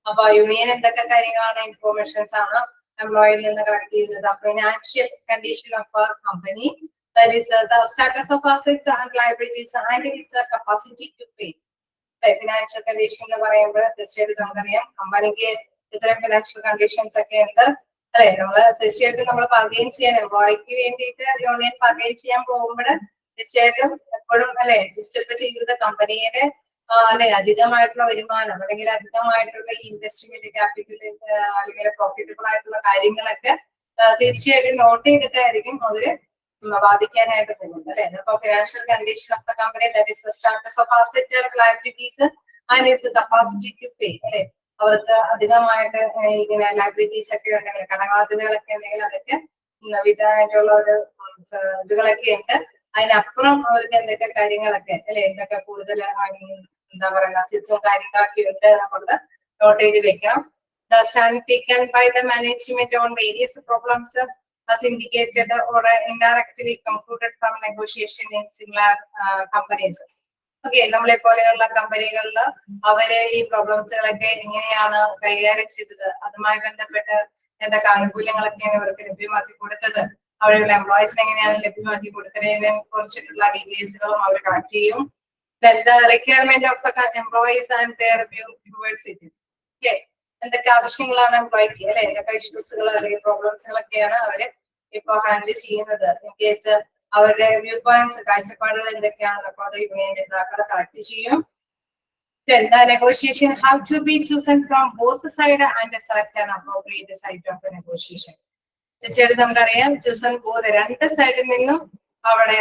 അപ്പൊ യൂണിയൻ എന്തൊക്കെ കാര്യങ്ങളാണ് ഇൻഫോർമേഷൻസ് ആണ് എംപ്ലോയിയിൽ നിന്ന് കളക്ട് ചെയ്യുന്നത്? Financial condition of a company, that is the status of assets and liabilities and its capacity to pay. Financial condition എന്ന് പറയുമ്പോൾ തീർച്ചയായിട്ടും നമുക്കറിയാം കമ്പനിക്ക് ഇത്തരം ഫിനാൻഷ്യൽ കണ്ടീഷൻസ് ഒക്കെ ഉണ്ട് അല്ലെ. തീർച്ചയായിട്ടും നമ്മൾ ബാർഗെയിൻ ചെയ്യാൻ എംപ്ലോയിക്ക് വേണ്ടിയിട്ട് യൂണിയൻ ബാർഗെയിൻ ചെയ്യാൻ പോകുമ്പോൾ തീർച്ചയായിട്ടും എപ്പോഴും അല്ലെ ഡിസ്റ്റർബ് ചെയ്തത് കമ്പനിയുടെ അല്ലെ അധികമായിട്ടുള്ള വരുമാനം അല്ലെങ്കിൽ അധികമായിട്ടുള്ള ഇൻവെസ്റ്റ്മെന്റ് ക്യാപിറ്റൽ അല്ലെങ്കിൽ പ്രോഫിറ്റബിൾ ആയിട്ടുള്ള കാര്യങ്ങളൊക്കെ തീർച്ചയായിട്ടും നോട്ട് ചെയ്തിട്ടായിരിക്കും അവര് ബാധിക്കാനായിട്ട് പോകുന്നത് അല്ലെ. അപ്പൊ financial condition of the company, that is the status of asset and liabilities and its capacity to pay അല്ലെ. അവർക്ക് അധികമായിട്ട് ഇങ്ങനെ ലയബിലിറ്റീസ് ഒക്കെ ഉണ്ടെങ്കിൽ, കടബാധ്യതകളൊക്കെ ഉണ്ടെങ്കിൽ അതൊക്കെ വിധാനമായിട്ടുള്ള ഒരു ഇതുകളൊക്കെ ഉണ്ട്. അതിനപ്പുറം അവർക്ക് എന്തൊക്കെ കാര്യങ്ങളൊക്കെ അല്ലെ, എന്തൊക്കെ കൂടുതൽ എന്താ പറയുക അസറ്റ്സും കാര്യങ്ങളൊക്കെ ഉണ്ട് എന്നുള്ളത് നോട്ട് ചെയ്ത് വെക്കാം. The stand taken by the management on various problems as indicated or indirectly concluded from negotiation in similar companies. Okay, നമ്മളെ പോലെയുള്ള കമ്പനികളിൽ അവര് ഈ പ്രോബ്ലംസുകളൊക്കെ എങ്ങനെയാണ് കൈകാര്യം ചെയ്തത്, അതുമായി ബന്ധപ്പെട്ട് എന്തൊക്കെ ആനുകൂല്യങ്ങളൊക്കെയാണ് ഇവർക്ക് ലഭ്യമാക്കി കൊടുത്തത്, അവരുടെ എംപ്ലോയീസിന് എങ്ങനെയാണ് ലഭ്യമാക്കി കൊടുക്കുന്നതിനെ കുറിച്ചിട്ടുള്ള ഡീറ്റെയിൽസുകളും അവർ കളക്ട് ചെയ്യും. The requirement of the employees and their view towards it. Okay. എന്തൊക്കെ ആവശ്യങ്ങളാണ് എംപ്ലോയിക്ക് അല്ലെ, എന്തൊക്കെ ഇഷ്യൂസുകൾ അല്ലെങ്കിൽ പ്രോബ്ലംസുകളൊക്കെയാണ് അവര് ഇപ്പൊ ഹാൻഡിൽ ചെയ്യുന്നത്. ഇൻ കേസ് അവരുടെ വ്യൂ പോയിന്റ്സ്, കാഴ്ചപ്പാടുകൾ എന്തൊക്കെയാണെന്നൊക്കെ അത് യൂണിയൻ നേതാക്കളെ കളക്ട് ചെയ്യും. Then the negotiation have to be chosen from both sides and select an appropriate side of the negotiation. തീർച്ചയായിട്ടും നമുക്കറിയാം ചൂസൺ ബോത്ത് രണ്ട് സൈഡിൽ നിന്നും അവിടെ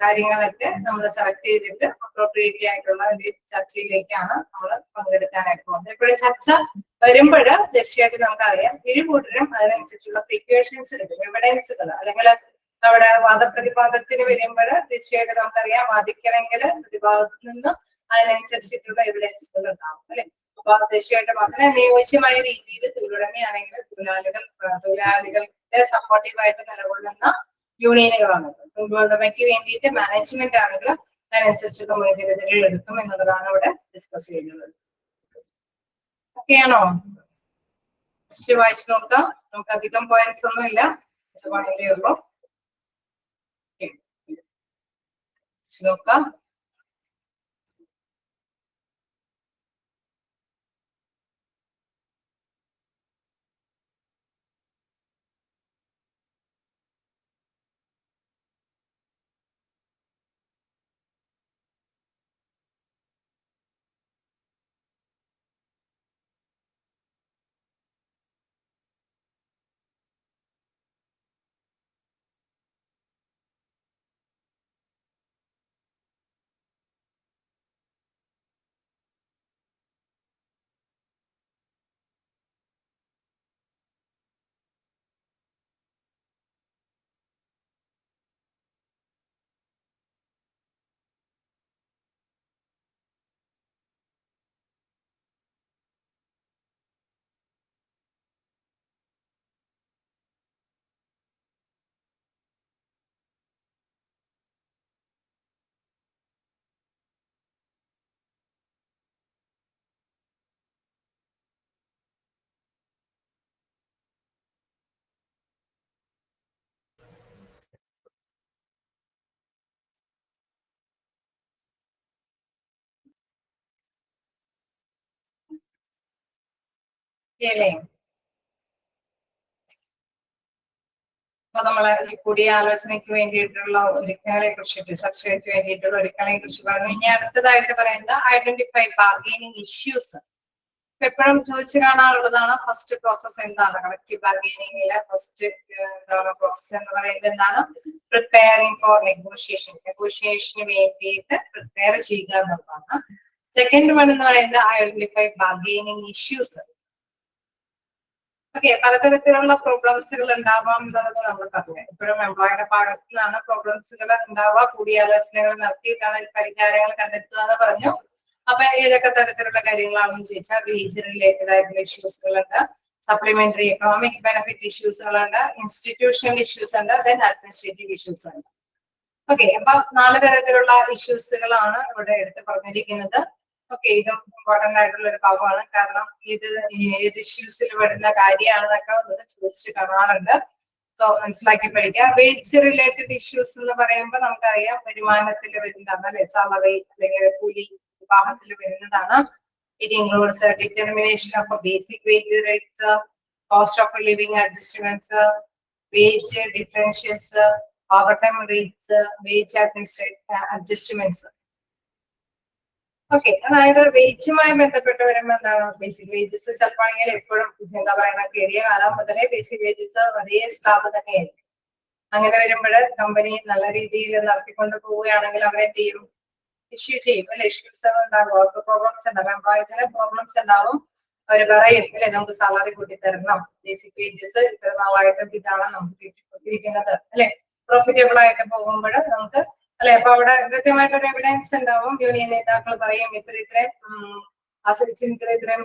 കാര്യങ്ങളൊക്കെ നമ്മൾ സെലക്ട് ചെയ്തിട്ട് അപ്രോപ്രിയേറ്റ് ആയിട്ടുള്ള ഒരു ചർച്ചയിലേക്കാണ് നമ്മൾ പങ്കെടുക്കാനായിട്ട് പോകുന്നത്. എപ്പോഴും ചർച്ച വരുമ്പോൾ തീർച്ചയായിട്ടും നമുക്കറിയാം ഇരുകൂട്ടരും അതിനനുസരിച്ചുള്ള പ്രിക്വേഷൻസ് എടുക്കും, എവിഡൻസുകൾ അല്ലെങ്കിൽ അവിടെ വാദപ്രതിവാദത്തിന് വരുമ്പോൾ തീർച്ചയായിട്ടും നമുക്കറിയാം വാദിക്കണമെങ്കിൽ പ്രതിഭാഗത്തിൽ നിന്നും അതിനനുസരിച്ചിട്ടുള്ള എവിഡൻസുകൾ ഉണ്ടാവും അല്ലെ. അപ്പൊ തീർച്ചയായിട്ടും അതിന് അനുയോജ്യമായ രീതിയിൽ തൊഴിലുടമയാണെങ്കിൽ തൊഴിലാളികളുടെ സപ്പോർട്ടീവായിട്ട് നിലകൊള്ളുന്ന യൂണിയനുകളാണ്. തൊഴിലുടമയ്ക്ക് വേണ്ടിയിട്ട് മാനേജ്മെന്റ് ആണെങ്കിൽ അതിനനുസരിച്ചുള്ള മുൻകരുതലുകൾ എടുക്കും എന്നുള്ളതാണ് ഇവിടെ ഡിസ്കസ് ചെയ്യുന്നത്. ഓക്കെയാണോ? വായിച്ചു നോക്കാം. നമുക്ക് അധികം പോയിന്റ്സ് ഒന്നും ഇല്ല, പോയിന്റേ ഉള്ളൂ. നോക്കാം. അപ്പൊ നമ്മള് ഈ കൂടിയാലോചനയ്ക്ക് വേണ്ടിയിട്ടുള്ള ഒരുക്കങ്ങളെ കുറിച്ചിട്ട്, ചർച്ചയ്ക്ക് വേണ്ടിയിട്ടുള്ള ഒരുക്കങ്ങളെ കുറിച്ച് പറഞ്ഞു. ഇനി അടുത്തതായിട്ട് പറയുന്നത് ഐഡന്റിഫൈ ബാർഗെയിനിങ് ഇഷ്യൂസ്. എപ്പോഴും ചോദിച്ചു കാണാറുള്ളതാണ് ഫസ്റ്റ് പ്രോസസ് എന്താണ്, കളക്റ്റീവ് ബാർഗെയിനിങ്ങിലെ ഫസ്റ്റ് പ്രോസസ് എന്ന് പറയുന്നത് എന്താണ്? പ്രിപ്പയറിംഗ് ഫോർ നെഗോഷിയേഷൻ, നെഗോഷിയേഷന് വേണ്ടിയിട്ട് പ്രിപ്പയർ ചെയ്യുക എന്നുള്ളതാണ്. സെക്കൻഡ് വൺ എന്ന് പറയുന്നത് ഐഡന്റിഫൈ ബാർഗെയിനിങ് ഇഷ്യൂസ്. ഓക്കെ, പലതരത്തിലുള്ള പ്രോബ്ലംസുകൾ ഉണ്ടാവാം എന്നുള്ളത് നമ്മൾ പറഞ്ഞു. എപ്പോഴും എംപ്ലോയിയുടെ ഭാഗത്തു നിന്നാണ് പ്രോബ്ലംസുകൾ ഉണ്ടാവുക, കൂടിയാലോചനകൾ നടത്തിയിട്ടാണ് പരിഹാരങ്ങൾ കണ്ടെത്തുക എന്ന് പറഞ്ഞു. അപ്പൊ ഏതൊക്കെ തരത്തിലുള്ള കാര്യങ്ങളാണെന്ന് ചോദിച്ചാൽ വേജ് റിലേറ്റഡ് ആയിട്ടുള്ള ഇഷ്യൂസുകൾ ഉണ്ട്, സപ്ലിമെന്ററി എക്കണോമിക് ബെനിഫിറ്റ് ഇഷ്യൂസുകൾ ഉണ്ട്, ഇൻസ്റ്റിറ്റ്യൂഷണൽ ഇഷ്യൂസ് ഉണ്ട്, ദെൻ അഡ്മിനിസ്ട്രേറ്റീവ് ഇഷ്യൂസ് ഉണ്ട്. ഓക്കെ, അപ്പൊ 4 തരത്തിലുള്ള ഇഷ്യൂസുകളാണ് ഇവിടെ എടുത്ത് പറഞ്ഞിരിക്കുന്നത്. ഓക്കെ, ഇതും ഇമ്പോർട്ടന്റ് ആയിട്ടുള്ള ഒരു ഭാഗമാണ്. കാരണം ഇത് ഏത് ഇഷ്യൂസിൽ വരുന്ന കാര്യമാണെന്നൊക്കെ ചോദിച്ചു കാണാറുണ്ട്. സോ മനസ്സിലാക്കി പഠിക്കുക. വേജ് റിലേറ്റഡ് ഇഷ്യൂസ് എന്ന് പറയുമ്പോൾ നമുക്കറിയാം വരുമാനത്തിൽ വരുന്നതാണ് അല്ലെ, സാലറി അല്ലെങ്കിൽ കൂലി വിഭാഗത്തിൽ വരുന്നതാണ്. It includes determination of basic wage rates, cost of living adjustments, wage differentials, over time rates, wage adjustments. Okay, അതായത് വേജുമായി ബന്ധപ്പെട്ട് വരുമ്പോൾ എന്താണ് ബേസിക് വേജസ് ചിലപ്പോൾ ആണെങ്കിൽ എപ്പോഴും എന്താ പറയുക കയറിയ കാലം മുതലേ ബേസിക് വേജസ് ഒരേ സ്ലാബ് തന്നെയായിരിക്കും. അങ്ങനെ വരുമ്പോൾ കമ്പനി നല്ല രീതിയിൽ നടത്തിക്കൊണ്ട് പോവുകയാണെങ്കിൽ അവരെന്ത് ചെയ്യും? ഇഷ്യൂ ചെയ്യും അല്ലെ. ഇഷ്യൂസ് ഉണ്ടാകും, അവർക്ക് പ്രോബ്ലംസ് ഉണ്ടാവും, എംപ്ലോയീസിന് പ്രോബ്ലംസ് ഉണ്ടാവും. അവർ പറയും അല്ലെ നമുക്ക് സാലറി കൂട്ടി തരണം, ബേസിക് വേജസ് ഇത്ര നാളായിട്ട് ഇതാണ് നമുക്ക് കിട്ടിക്കൊണ്ടിരിക്കുന്നത് അല്ലെ. പ്രോഫിറ്റബിൾ ആയിട്ട് പോകുമ്പോൾ നമുക്ക് അല്ലെ. അപ്പൊ അവിടെ കൃത്യമായിട്ടൊരു എവിഡൻസ് ഉണ്ടാവും. യൂണിയൻ നേതാക്കൾ പറയും ഇത്രയും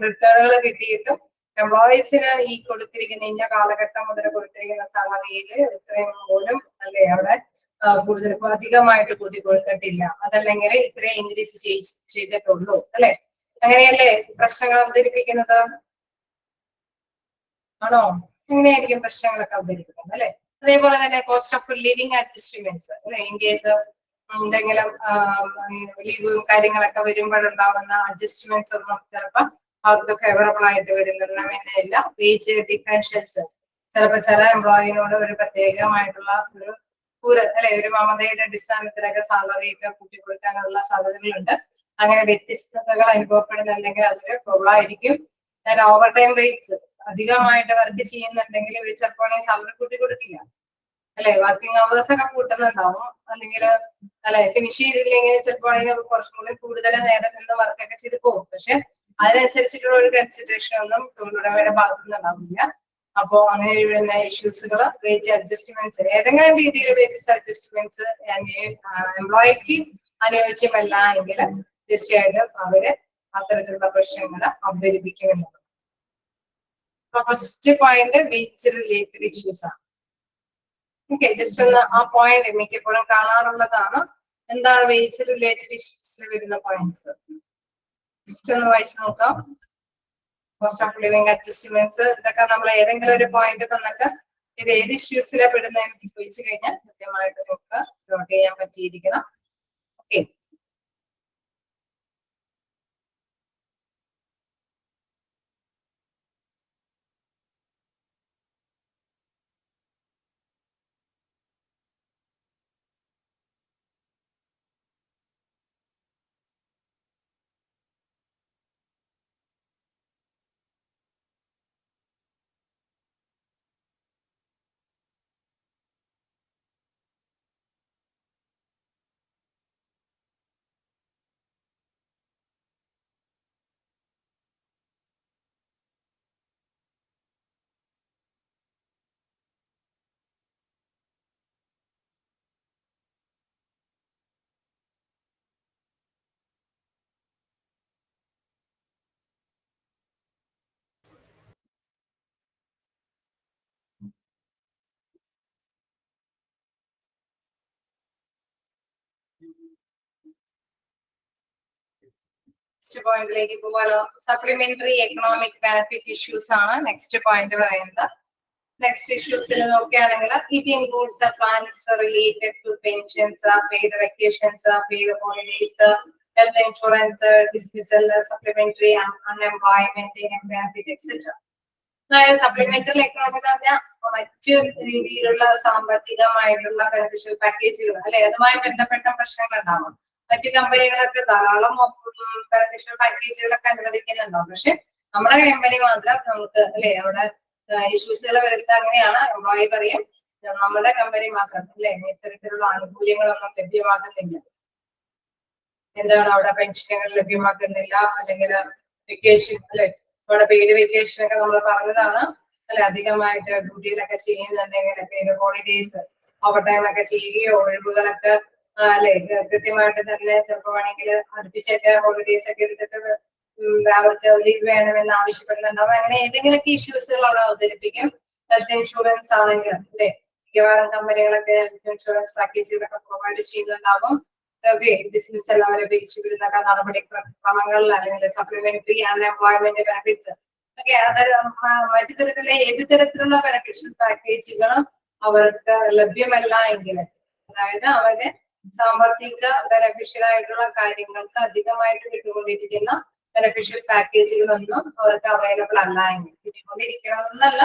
റിട്ടേണുകൾ കിട്ടിയിട്ടും എംപ്ലോയീസിന് ഈ കൊടുത്തിരിക്കുന്ന ഇന്ന കാലഘട്ടം മുതൽ കൊടുത്തിരിക്കുന്ന സാലറിയിൽ ഇത്രയും പോലും അല്ലെ അവിടെ കൂടുതൽ അധികമായിട്ട് കൂട്ടി കൊടുത്തിട്ടില്ല, അതല്ലെങ്കിൽ ഇത്രയും ഇൻക്രീസ് ചെയ്തിട്ടുള്ളൂ അല്ലെ. അങ്ങനെയല്ലേ പ്രശ്നങ്ങൾ അവതരിപ്പിക്കുന്നത്? ആണോ? എങ്ങനെയായിരിക്കും പ്രശ്നങ്ങളൊക്കെ അവതരിപ്പിക്കുന്നത് അല്ലെ. അതേപോലെ തന്നെ കോസ്റ്റ് ഓഫ് ലിവിങ് അഡ്ജസ്റ്റ്മെന്റ്സ് അല്ലെ, ഇൻ കേസ് എന്തെങ്കിലും ലീവും കാര്യങ്ങളൊക്കെ വരുമ്പോഴുണ്ടാവുന്ന അഡ്ജസ്റ്റ്മെന്റ്സ് ഒന്നും ചിലപ്പോൾ അവർക്ക് ഫേവറബിൾ ആയിട്ട് വരുന്നില്ല. വേജ് ഡിഫറൻഷ്യൽസ് ചിലപ്പോൾ ചില എംപ്ലോയിനോട് ഒരു പ്രത്യേകമായിട്ടുള്ള ഒരു മമതയുടെ അടിസ്ഥാനത്തിലൊക്കെ സാലറി ഒക്കെ കൂട്ടിക്കൊടുക്കാനുള്ള സാധ്യതകളുണ്ട്. അങ്ങനെ വ്യത്യസ്തതകൾ അനുഭവപ്പെടുന്നുണ്ടെങ്കിൽ അതൊരു പ്രോബ്ലമായിരിക്കും. ഓവർ ടൈം റേറ്റ്സ് അധികമായിട്ട് വർക്ക് ചെയ്യുന്നുണ്ടെങ്കിൽ ഇവർ ചിലപ്പോൾ സാലറി കൂട്ടിക്കൊടുക്കില്ല അല്ലെ, വർക്കിംഗ് അവേഴ്സ് ഒക്കെ കൂട്ടുന്നുണ്ടാവും. അല്ലെങ്കിൽ ഫിനിഷ് ചെയ്തില്ലെങ്കിൽ ചിലപ്പോൾ കുറച്ചും കൂടി കൂടുതൽ നേരം നിന്ന് വർക്കൊക്കെ ചെയ്ത് പോകും. പക്ഷെ അതിനനുസരിച്ചിട്ടുള്ള ഒരു കൺസിഡറേഷൻ ഒന്നും തൊഴിലുടമയുടെ ഭാഗത്തുനിന്നുണ്ടാവില്ല. അപ്പോ അങ്ങനെ വരുന്ന ഇഷ്യൂസുകൾ വേജ് അഡ്ജസ്റ്റ്മെന്റ്സ്, ഏതെങ്കിലും രീതിയിൽ വേജസ് അഡ്ജസ്റ്റ്മെന്റ്സ് എംപ്ലോയിക്ക് അനുയോജ്യമല്ല എങ്കിൽ തീർച്ചയായിട്ടും അവര് അത്തരത്തിലുള്ള പ്രശ്നങ്ങൾ അവതരിപ്പിക്കുമെന്നുള്ളത്. First point wage related issues ആണ്. ഓക്കെ, ജസ്റ്റ് ഒന്ന് ആ പോയിന്റ് മിക്കപ്പോഴും കാണാറുള്ളതാണ്. എന്താണ് വേജ് റിലേറ്റഡ് ഇഷ്യൂസിൽ വരുന്ന പോയിന്റ്സ് ജസ്റ്റ് ഒന്ന് വായിച്ചു നോക്കാം. കോസ്റ്റ് ഓഫ് ലിവിങ് അഡ്ജസ്റ്റ്മെന്റ്സ്, ഇതൊക്കെ നമ്മൾ ഏതെങ്കിലും ഒരു പോയിന്റ് തന്നിട്ട് ഇത് ഏത് ഇഷ്യൂസിലെ പെടുന്നതെന്ന് ചോദിച്ചു കഴിഞ്ഞാൽ കൃത്യമായിട്ട് നമുക്ക് നോട്ട് ചെയ്യാൻ പറ്റിയിരിക്കണം. ഓക്കെ, നെക്സ്റ്റ് പോയിന്റിലേക്ക് പോകാലോ. സപ്ലിമെന്ററി എക്കണോമിക് ബെനിഫിറ്റ് ഇഷ്യൂസ് ആണ് നെക്സ്റ്റ് പോയിന്റ് പറയുന്നത്. നെക്സ്റ്റ് ഇഷ്യൂസിൽ നോക്കുകയാണെങ്കിൽ it includes plans related to pensions, paid vacations, paid holidays, health insurance, dismissal, supplementary unemployment benefit etcetera. അതായത് സപ്ലിമെന്ററി എക്കണോമിക് എന്ന് പറഞ്ഞാൽ മറ്റു രീതിയിലുള്ള സാമ്പത്തികമായിട്ടുള്ള ബെനിഫിഷ്യൽ പാക്കേജുകൾ അല്ലെ, അതുമായി ബന്ധപ്പെട്ട പ്രശ്നങ്ങൾ ഉണ്ടാവും. മറ്റു കമ്പനികളൊക്കെ ധാരാളം ബെനിഫിഷ്യൽ പാക്കേജുകളൊക്കെ അനുവദിക്കുന്നുണ്ടാവും. പക്ഷെ നമ്മുടെ കമ്പനി മാത്രം നമുക്ക് അല്ലെ അവിടെ ഇഷ്യൂസുകൾ വരുന്നത് അങ്ങനെയാണ്. എംപ്ലോയി പറയും നമ്മുടെ കമ്പനി മാത്രം അല്ലെ ഇത്തരത്തിലുള്ള ആനുകൂല്യങ്ങളൊന്നും ലഭ്യമാകുന്നില്ല, എന്താണ് അവിടെ പെൻഷനുകൾ ലഭ്യമാക്കുന്നില്ല, അല്ലെങ്കിൽ വെക്കേഷൻ അല്ലെ അവിടെ പെയ്ഡ് വെക്കേഷൻ ഒക്കെ നമ്മൾ പറഞ്ഞതാണ് അല്ലെ, അധികമായിട്ട് ഡ്യൂട്ടിയിലൊക്കെ ചെയ്യുന്നുണ്ടെങ്കിൽ പെയ്ഡ് ഹോളിഡേസ് ഓവർ ടൈം ഒക്കെ ചെയ്യുകയോ ഒഴിവുകളൊക്കെ അല്ലെ കൃത്യമായിട്ട് തന്നെ ചിലപ്പോൾ വേണമെങ്കിൽ അടുപ്പിച്ചൊക്കെ ഹോളിഡേസ് ഒക്കെ എടുത്തിട്ട് അവർക്ക് ലീവ് വേണമെന്ന് ആവശ്യപ്പെടുന്നുണ്ടാവും. അങ്ങനെ ഏതെങ്കിലുമൊക്കെ ഇഷ്യൂസുകൾ അവിടെ അവതരിപ്പിക്കും. ഹെൽത്ത് ഇൻഷുറൻസ് ആണെങ്കിൽ അല്ലെ മിക്കവാറും കമ്പനികളൊക്കെ ഹെൽത്ത് ഇൻഷുറൻസ് പാക്കേജുകളൊക്കെ പ്രൊവൈഡ് ചെയ്യുന്നുണ്ടാവും. ബിസിനസ് അവരെ പിരിച്ചു വിടുന്ന നടപടിക്രമങ്ങളിൽ അല്ലെങ്കിൽ സപ്ലിമെന്ററി അൺഎംപ്ലോയ്മെന്റ് ബെനിഫിറ്റ്സ് ഒക്കെ മറ്റു തരത്തിലുള്ള ഏത് തരത്തിലുള്ള ബെനിഫിഷ്യൽ പാക്കേജുകളും അവർക്ക് ലഭ്യമല്ല എങ്കിൽ, അതായത് അവരുടെ സാമ്പത്തിക ബെനിഫിഷ്യൽ ആയിട്ടുള്ള കാര്യങ്ങൾക്ക് അധികമായിട്ട് കിട്ടുകൊണ്ടിരിക്കുന്ന ബെനിഫിഷ്യൽ പാക്കേജുകളൊന്നും അവർക്ക് അവൈലബിൾ അല്ല എങ്കിൽ, കിട്ടിക്കൊണ്ടിരിക്കണമെന്നല്ല,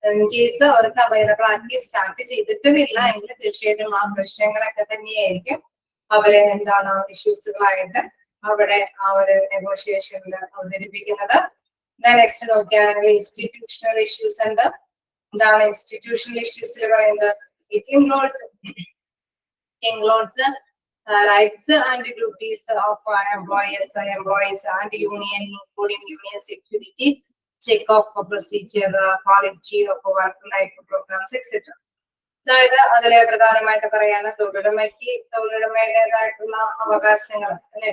ഇൻ കേസ് അവർക്ക് അവൈലബിൾ ആക്കി സ്റ്റാർട്ട് ചെയ്തിട്ടുമില്ല എങ്കിൽ തീർച്ചയായിട്ടും ആ പ്രശ്നങ്ങളൊക്കെ തന്നെയായിരിക്കും അവരെ എന്താണ് ഇഷ്യൂസുകളായിട്ട് അവിടെ ആ ഒരു നെഗോഷിയേഷനിൽ അവതരിപ്പിക്കുന്നത്. നെക്സ്റ്റ് നോക്കിയാണെങ്കിൽ ഇൻസ്റ്റിറ്റ്യൂഷണൽ ഇഷ്യൂസ് ഉണ്ട്. എന്താണ് ഇൻസ്റ്റിറ്റ്യൂഷണൽ ഇഷ്യൂസിൽ പറയുന്നത്? It includes rights and duties of employees and union, including union security, check-off procedure, quality of work, life programs, etc. അതായത് അതിലെ പ്രധാനമായിട്ട് പറയാണ് തൊഴിലുടമയുടേതായിട്ടുള്ള അവകാശങ്ങൾ അല്ലെ,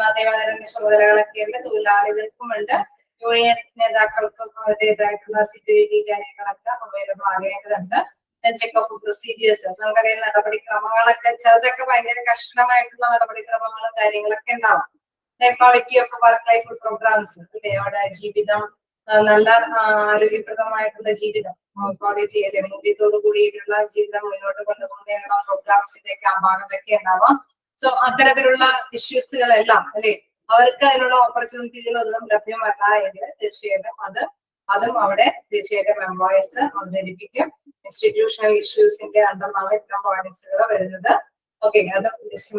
അതേപോലെ തന്നെ ചുമതലകളൊക്കെ ഉണ്ട്, തൊഴിലാളികൾക്കുമുണ്ട്, യൂണിയൻ നേതാക്കൾക്കും അവരുടേതായിട്ടുള്ള സെക്യൂരിറ്റി കാര്യങ്ങളൊക്കെ അവൈലബിൾ ആകേണ്ടതുണ്ട്. ചെക്ക് ഓഫ് പ്രൊസീജിയേഴ്സ്, നമുക്കറിയാം നടപടിക്രമങ്ങളൊക്കെ ചിലതൊക്കെ ഭയങ്കര കർശനമായിട്ടുള്ള നടപടിക്രമങ്ങളും കാര്യങ്ങളൊക്കെ ഉണ്ടാവും. Quality of work life programs അല്ലെ, അവിടെ ജീവിതം നല്ല ആരോഗ്യപ്രദമായിട്ടുള്ള ജീവിതം ക്വാളിറ്റി അല്ലെ മൂല്യത്തോടു കൂടിയിട്ടുള്ള ജീവിതം മുന്നോട്ട് കൊണ്ടുപോകുന്നതിനുള്ള പ്രോഗ്രാംസിന്റെ ഒക്കെ അപാകതയൊക്കെ ഉണ്ടാവാം. സോ അത്തരത്തിലുള്ള ഇഷ്യൂസുകളെല്ലാം അല്ലെ അവർക്ക് അതിനുള്ള ഓപ്പർച്യൂണിറ്റികളൊന്നും ലഭ്യമല്ല എങ്കിൽ തീർച്ചയായിട്ടും അതും അവിടെ തീർച്ചയായിട്ടും എംപ്ലോയീസ് അവതരിപ്പിക്കും. ഇൻസ്റ്റിറ്റ്യൂഷണൽ ഇഷ്യൂസിന്റെ അണ്ടറിലാണ് ഇത്തരം പോയിന്റ്സുകൾ വരുന്നത്. ഓക്കെ, അത്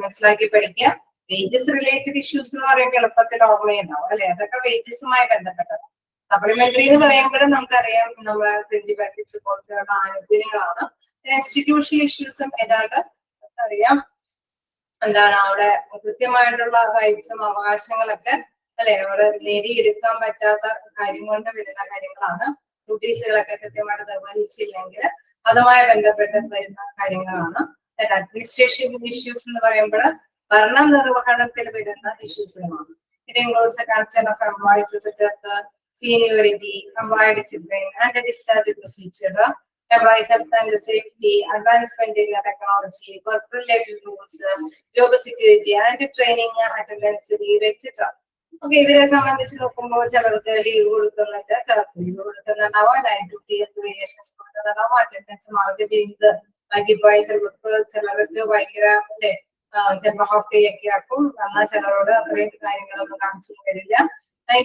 മനസ്സിലാക്കി പഠിക്കുക. വേജസ് റിലേറ്റഡ് ഇഷ്യൂസ് എന്ന് പറയുമ്പോൾ എളുപ്പത്തിൽ ഓർമ്മയുണ്ടാവും അല്ലെ, അതൊക്കെ വേജസുമായി ബന്ധപ്പെട്ടത്. സപ്ലിമെന്ററി എന്ന് പറയുമ്പോഴും നമുക്കറിയാം നമ്മുടെ ഫ്രിഞ്ച് ബെനിഫിറ്റ്സ് പോലത്തെയുള്ള ആനുകൂല്യങ്ങളാണ്. ഇൻസ്റ്റിറ്റ്യൂഷണൽ ഇഷ്യൂസും ഏതാണ്ട് അറിയാം എന്താണ് അവിടെ കൃത്യമായിട്ടുള്ള റൈറ്റ്സും അവകാശങ്ങളൊക്കെ അല്ലെ അവിടെ നേടിയെടുക്കാൻ പറ്റാത്ത കാര്യം കൊണ്ട് വരുന്ന കാര്യങ്ങളാണ്. ഡ്യൂട്ടീസുകളൊക്കെ കൃത്യമായിട്ട് നിർവഹിച്ചില്ലെങ്കിൽ അതുമായി ബന്ധപ്പെട്ട് വരുന്ന കാര്യങ്ങളാണ്. അഡ്മിനിസ്ട്രേഷൻ ഇഷ്യൂസ് എന്ന് പറയുമ്പോൾ ഭരണ നിർവഹണത്തിൽ വരുന്ന ഇഷ്യൂസുകളാണ്. It includes the concern of employees such as seniority, employee discipline, and the discharge procedure, employee health and safety, advancement in technology, work-related rules, job security, and training, attendance, leave, etc. Okay, ഇവരെ സംബന്ധിച്ച് നോക്കുമ്പോൾ ചിലർക്ക് leave കൊടുക്കുന്നുണ്ട്, ചിലർക്ക് leave കൊടുക്കുന്നുണ്ടാവാം, night duty variations കൊടുക്കുന്നുണ്ടാവാം, attendance mark ചെയ്ത് ബാക്കിപ്പോയി ചിലർക്ക് ഭയങ്കര അല്ലെ ചിലപ്പോൾ ഹാഫ് ഡേ ഒക്കെ ആക്കും. എന്നാൽ ചിലരോട് അത്രയും കാര്യങ്ങളൊന്നും കാണിച്ചു തരില്ല.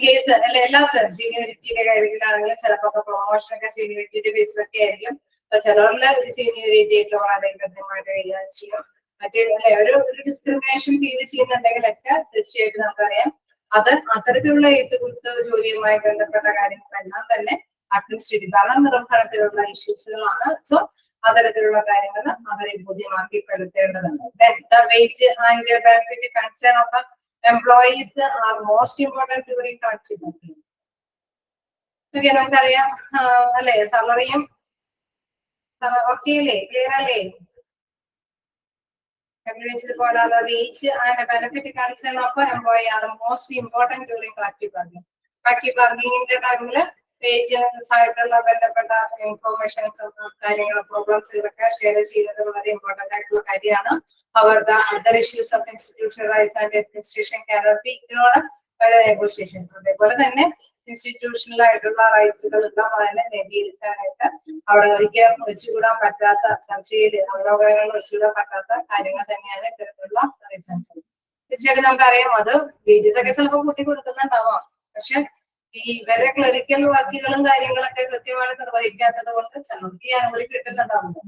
കേസ് അല്ലെ എല്ലാത്തരം സീനിയോറിറ്റിയുടെ കാര്യത്തിലാണെങ്കിലും ചിലപ്പോൾ പ്രൊമോഷൻ ഒക്കെ സീനിയോറിറ്റിയുടെ ബേസിലൊക്കെ ആയിരിക്കും. അപ്പൊ ചിലരുടെ ഒരു സീനിയോറിറ്റി ഒക്കെ വളരെ കൃത്യമായിട്ട് കൈകാര്യം ചെയ്യും. മറ്റേ അല്ലെ ഒരു ഡിസ്ക്രിമിനേഷൻ ഫീൽ ചെയ്യുന്നുണ്ടെങ്കിലൊക്കെ തീർച്ചയായിട്ടും നമുക്കറിയാം അത് അത്തരത്തിലുള്ള എഴുത്തുകുത്ത് ജോലിയുമായി ബന്ധപ്പെട്ട കാര്യങ്ങളെല്ലാം തന്നെ അഡ്മിനിസ്ട്രേറ്റീവ് ഭരണ നിർവഹണത്തിലുള്ള ഇഷ്യൂസുകളാണ്. സോ അത്തരത്തിലുള്ള കാര്യങ്ങൾ അവരെ ബോധ്യമാക്കിപ്പെടുത്തേണ്ടതുണ്ട്. The wage and the benefit concern of employees are most important during collective bargaining. Okay, നമുക്കറിയാം അല്ലെ സാലറിയും ഓക്കെ അല്ലേ, ക്ലിയർ അല്ലേ? പോലാതെ wage and the benefit concern of employee are most important during collective bargaining. collective bargaining ടൈമില് wages ആയിട്ടുള്ള ബന്ധപ്പെട്ട informations കാര്യങ്ങൾ problems ഇതൊക്കെ ഷെയർ ചെയ്യുന്നത് വളരെ ഇമ്പോർട്ടന്റ് ആയിട്ടുള്ള കാര്യമാണ്. അവർ the other issues of institutional rights and administration cannot be ignored by the negotiation. അതേപോലെ തന്നെ ഇൻസ്റ്റിറ്റ്യൂഷണൽ ആയിട്ടുള്ള റൈറ്റ്സുകൾ എല്ലാം അതിനെ നേടിയെടുക്കാനായിട്ട് അവിടെ ഒരിക്കലും വെച്ചുകൂടാൻ പറ്റാത്ത ചർച്ചയിൽ അവലോകനങ്ങൾ വെച്ചുകൂടാൻ പറ്റാത്ത കാര്യങ്ങൾ തന്നെയാണ് ഇത്തരത്തിലുള്ള റീസൺസ്. തീർച്ചയായിട്ടും നമുക്കറിയാം അത് വേജസ് ഒക്കെ ചിലപ്പോൾ കൂട്ടി കൊടുക്കുന്നുണ്ടാവാം, പക്ഷെ ഈ ഇവരെ ക്ലറിക്കൽ വർക്കുകളും കാര്യങ്ങളൊക്കെ കൃത്യമായിട്ട് നിർവഹിക്കാത്തത് കൊണ്ട് ചിലർക്ക് ഈ അനുമതി കിട്ടുന്നുണ്ടാവില്ല.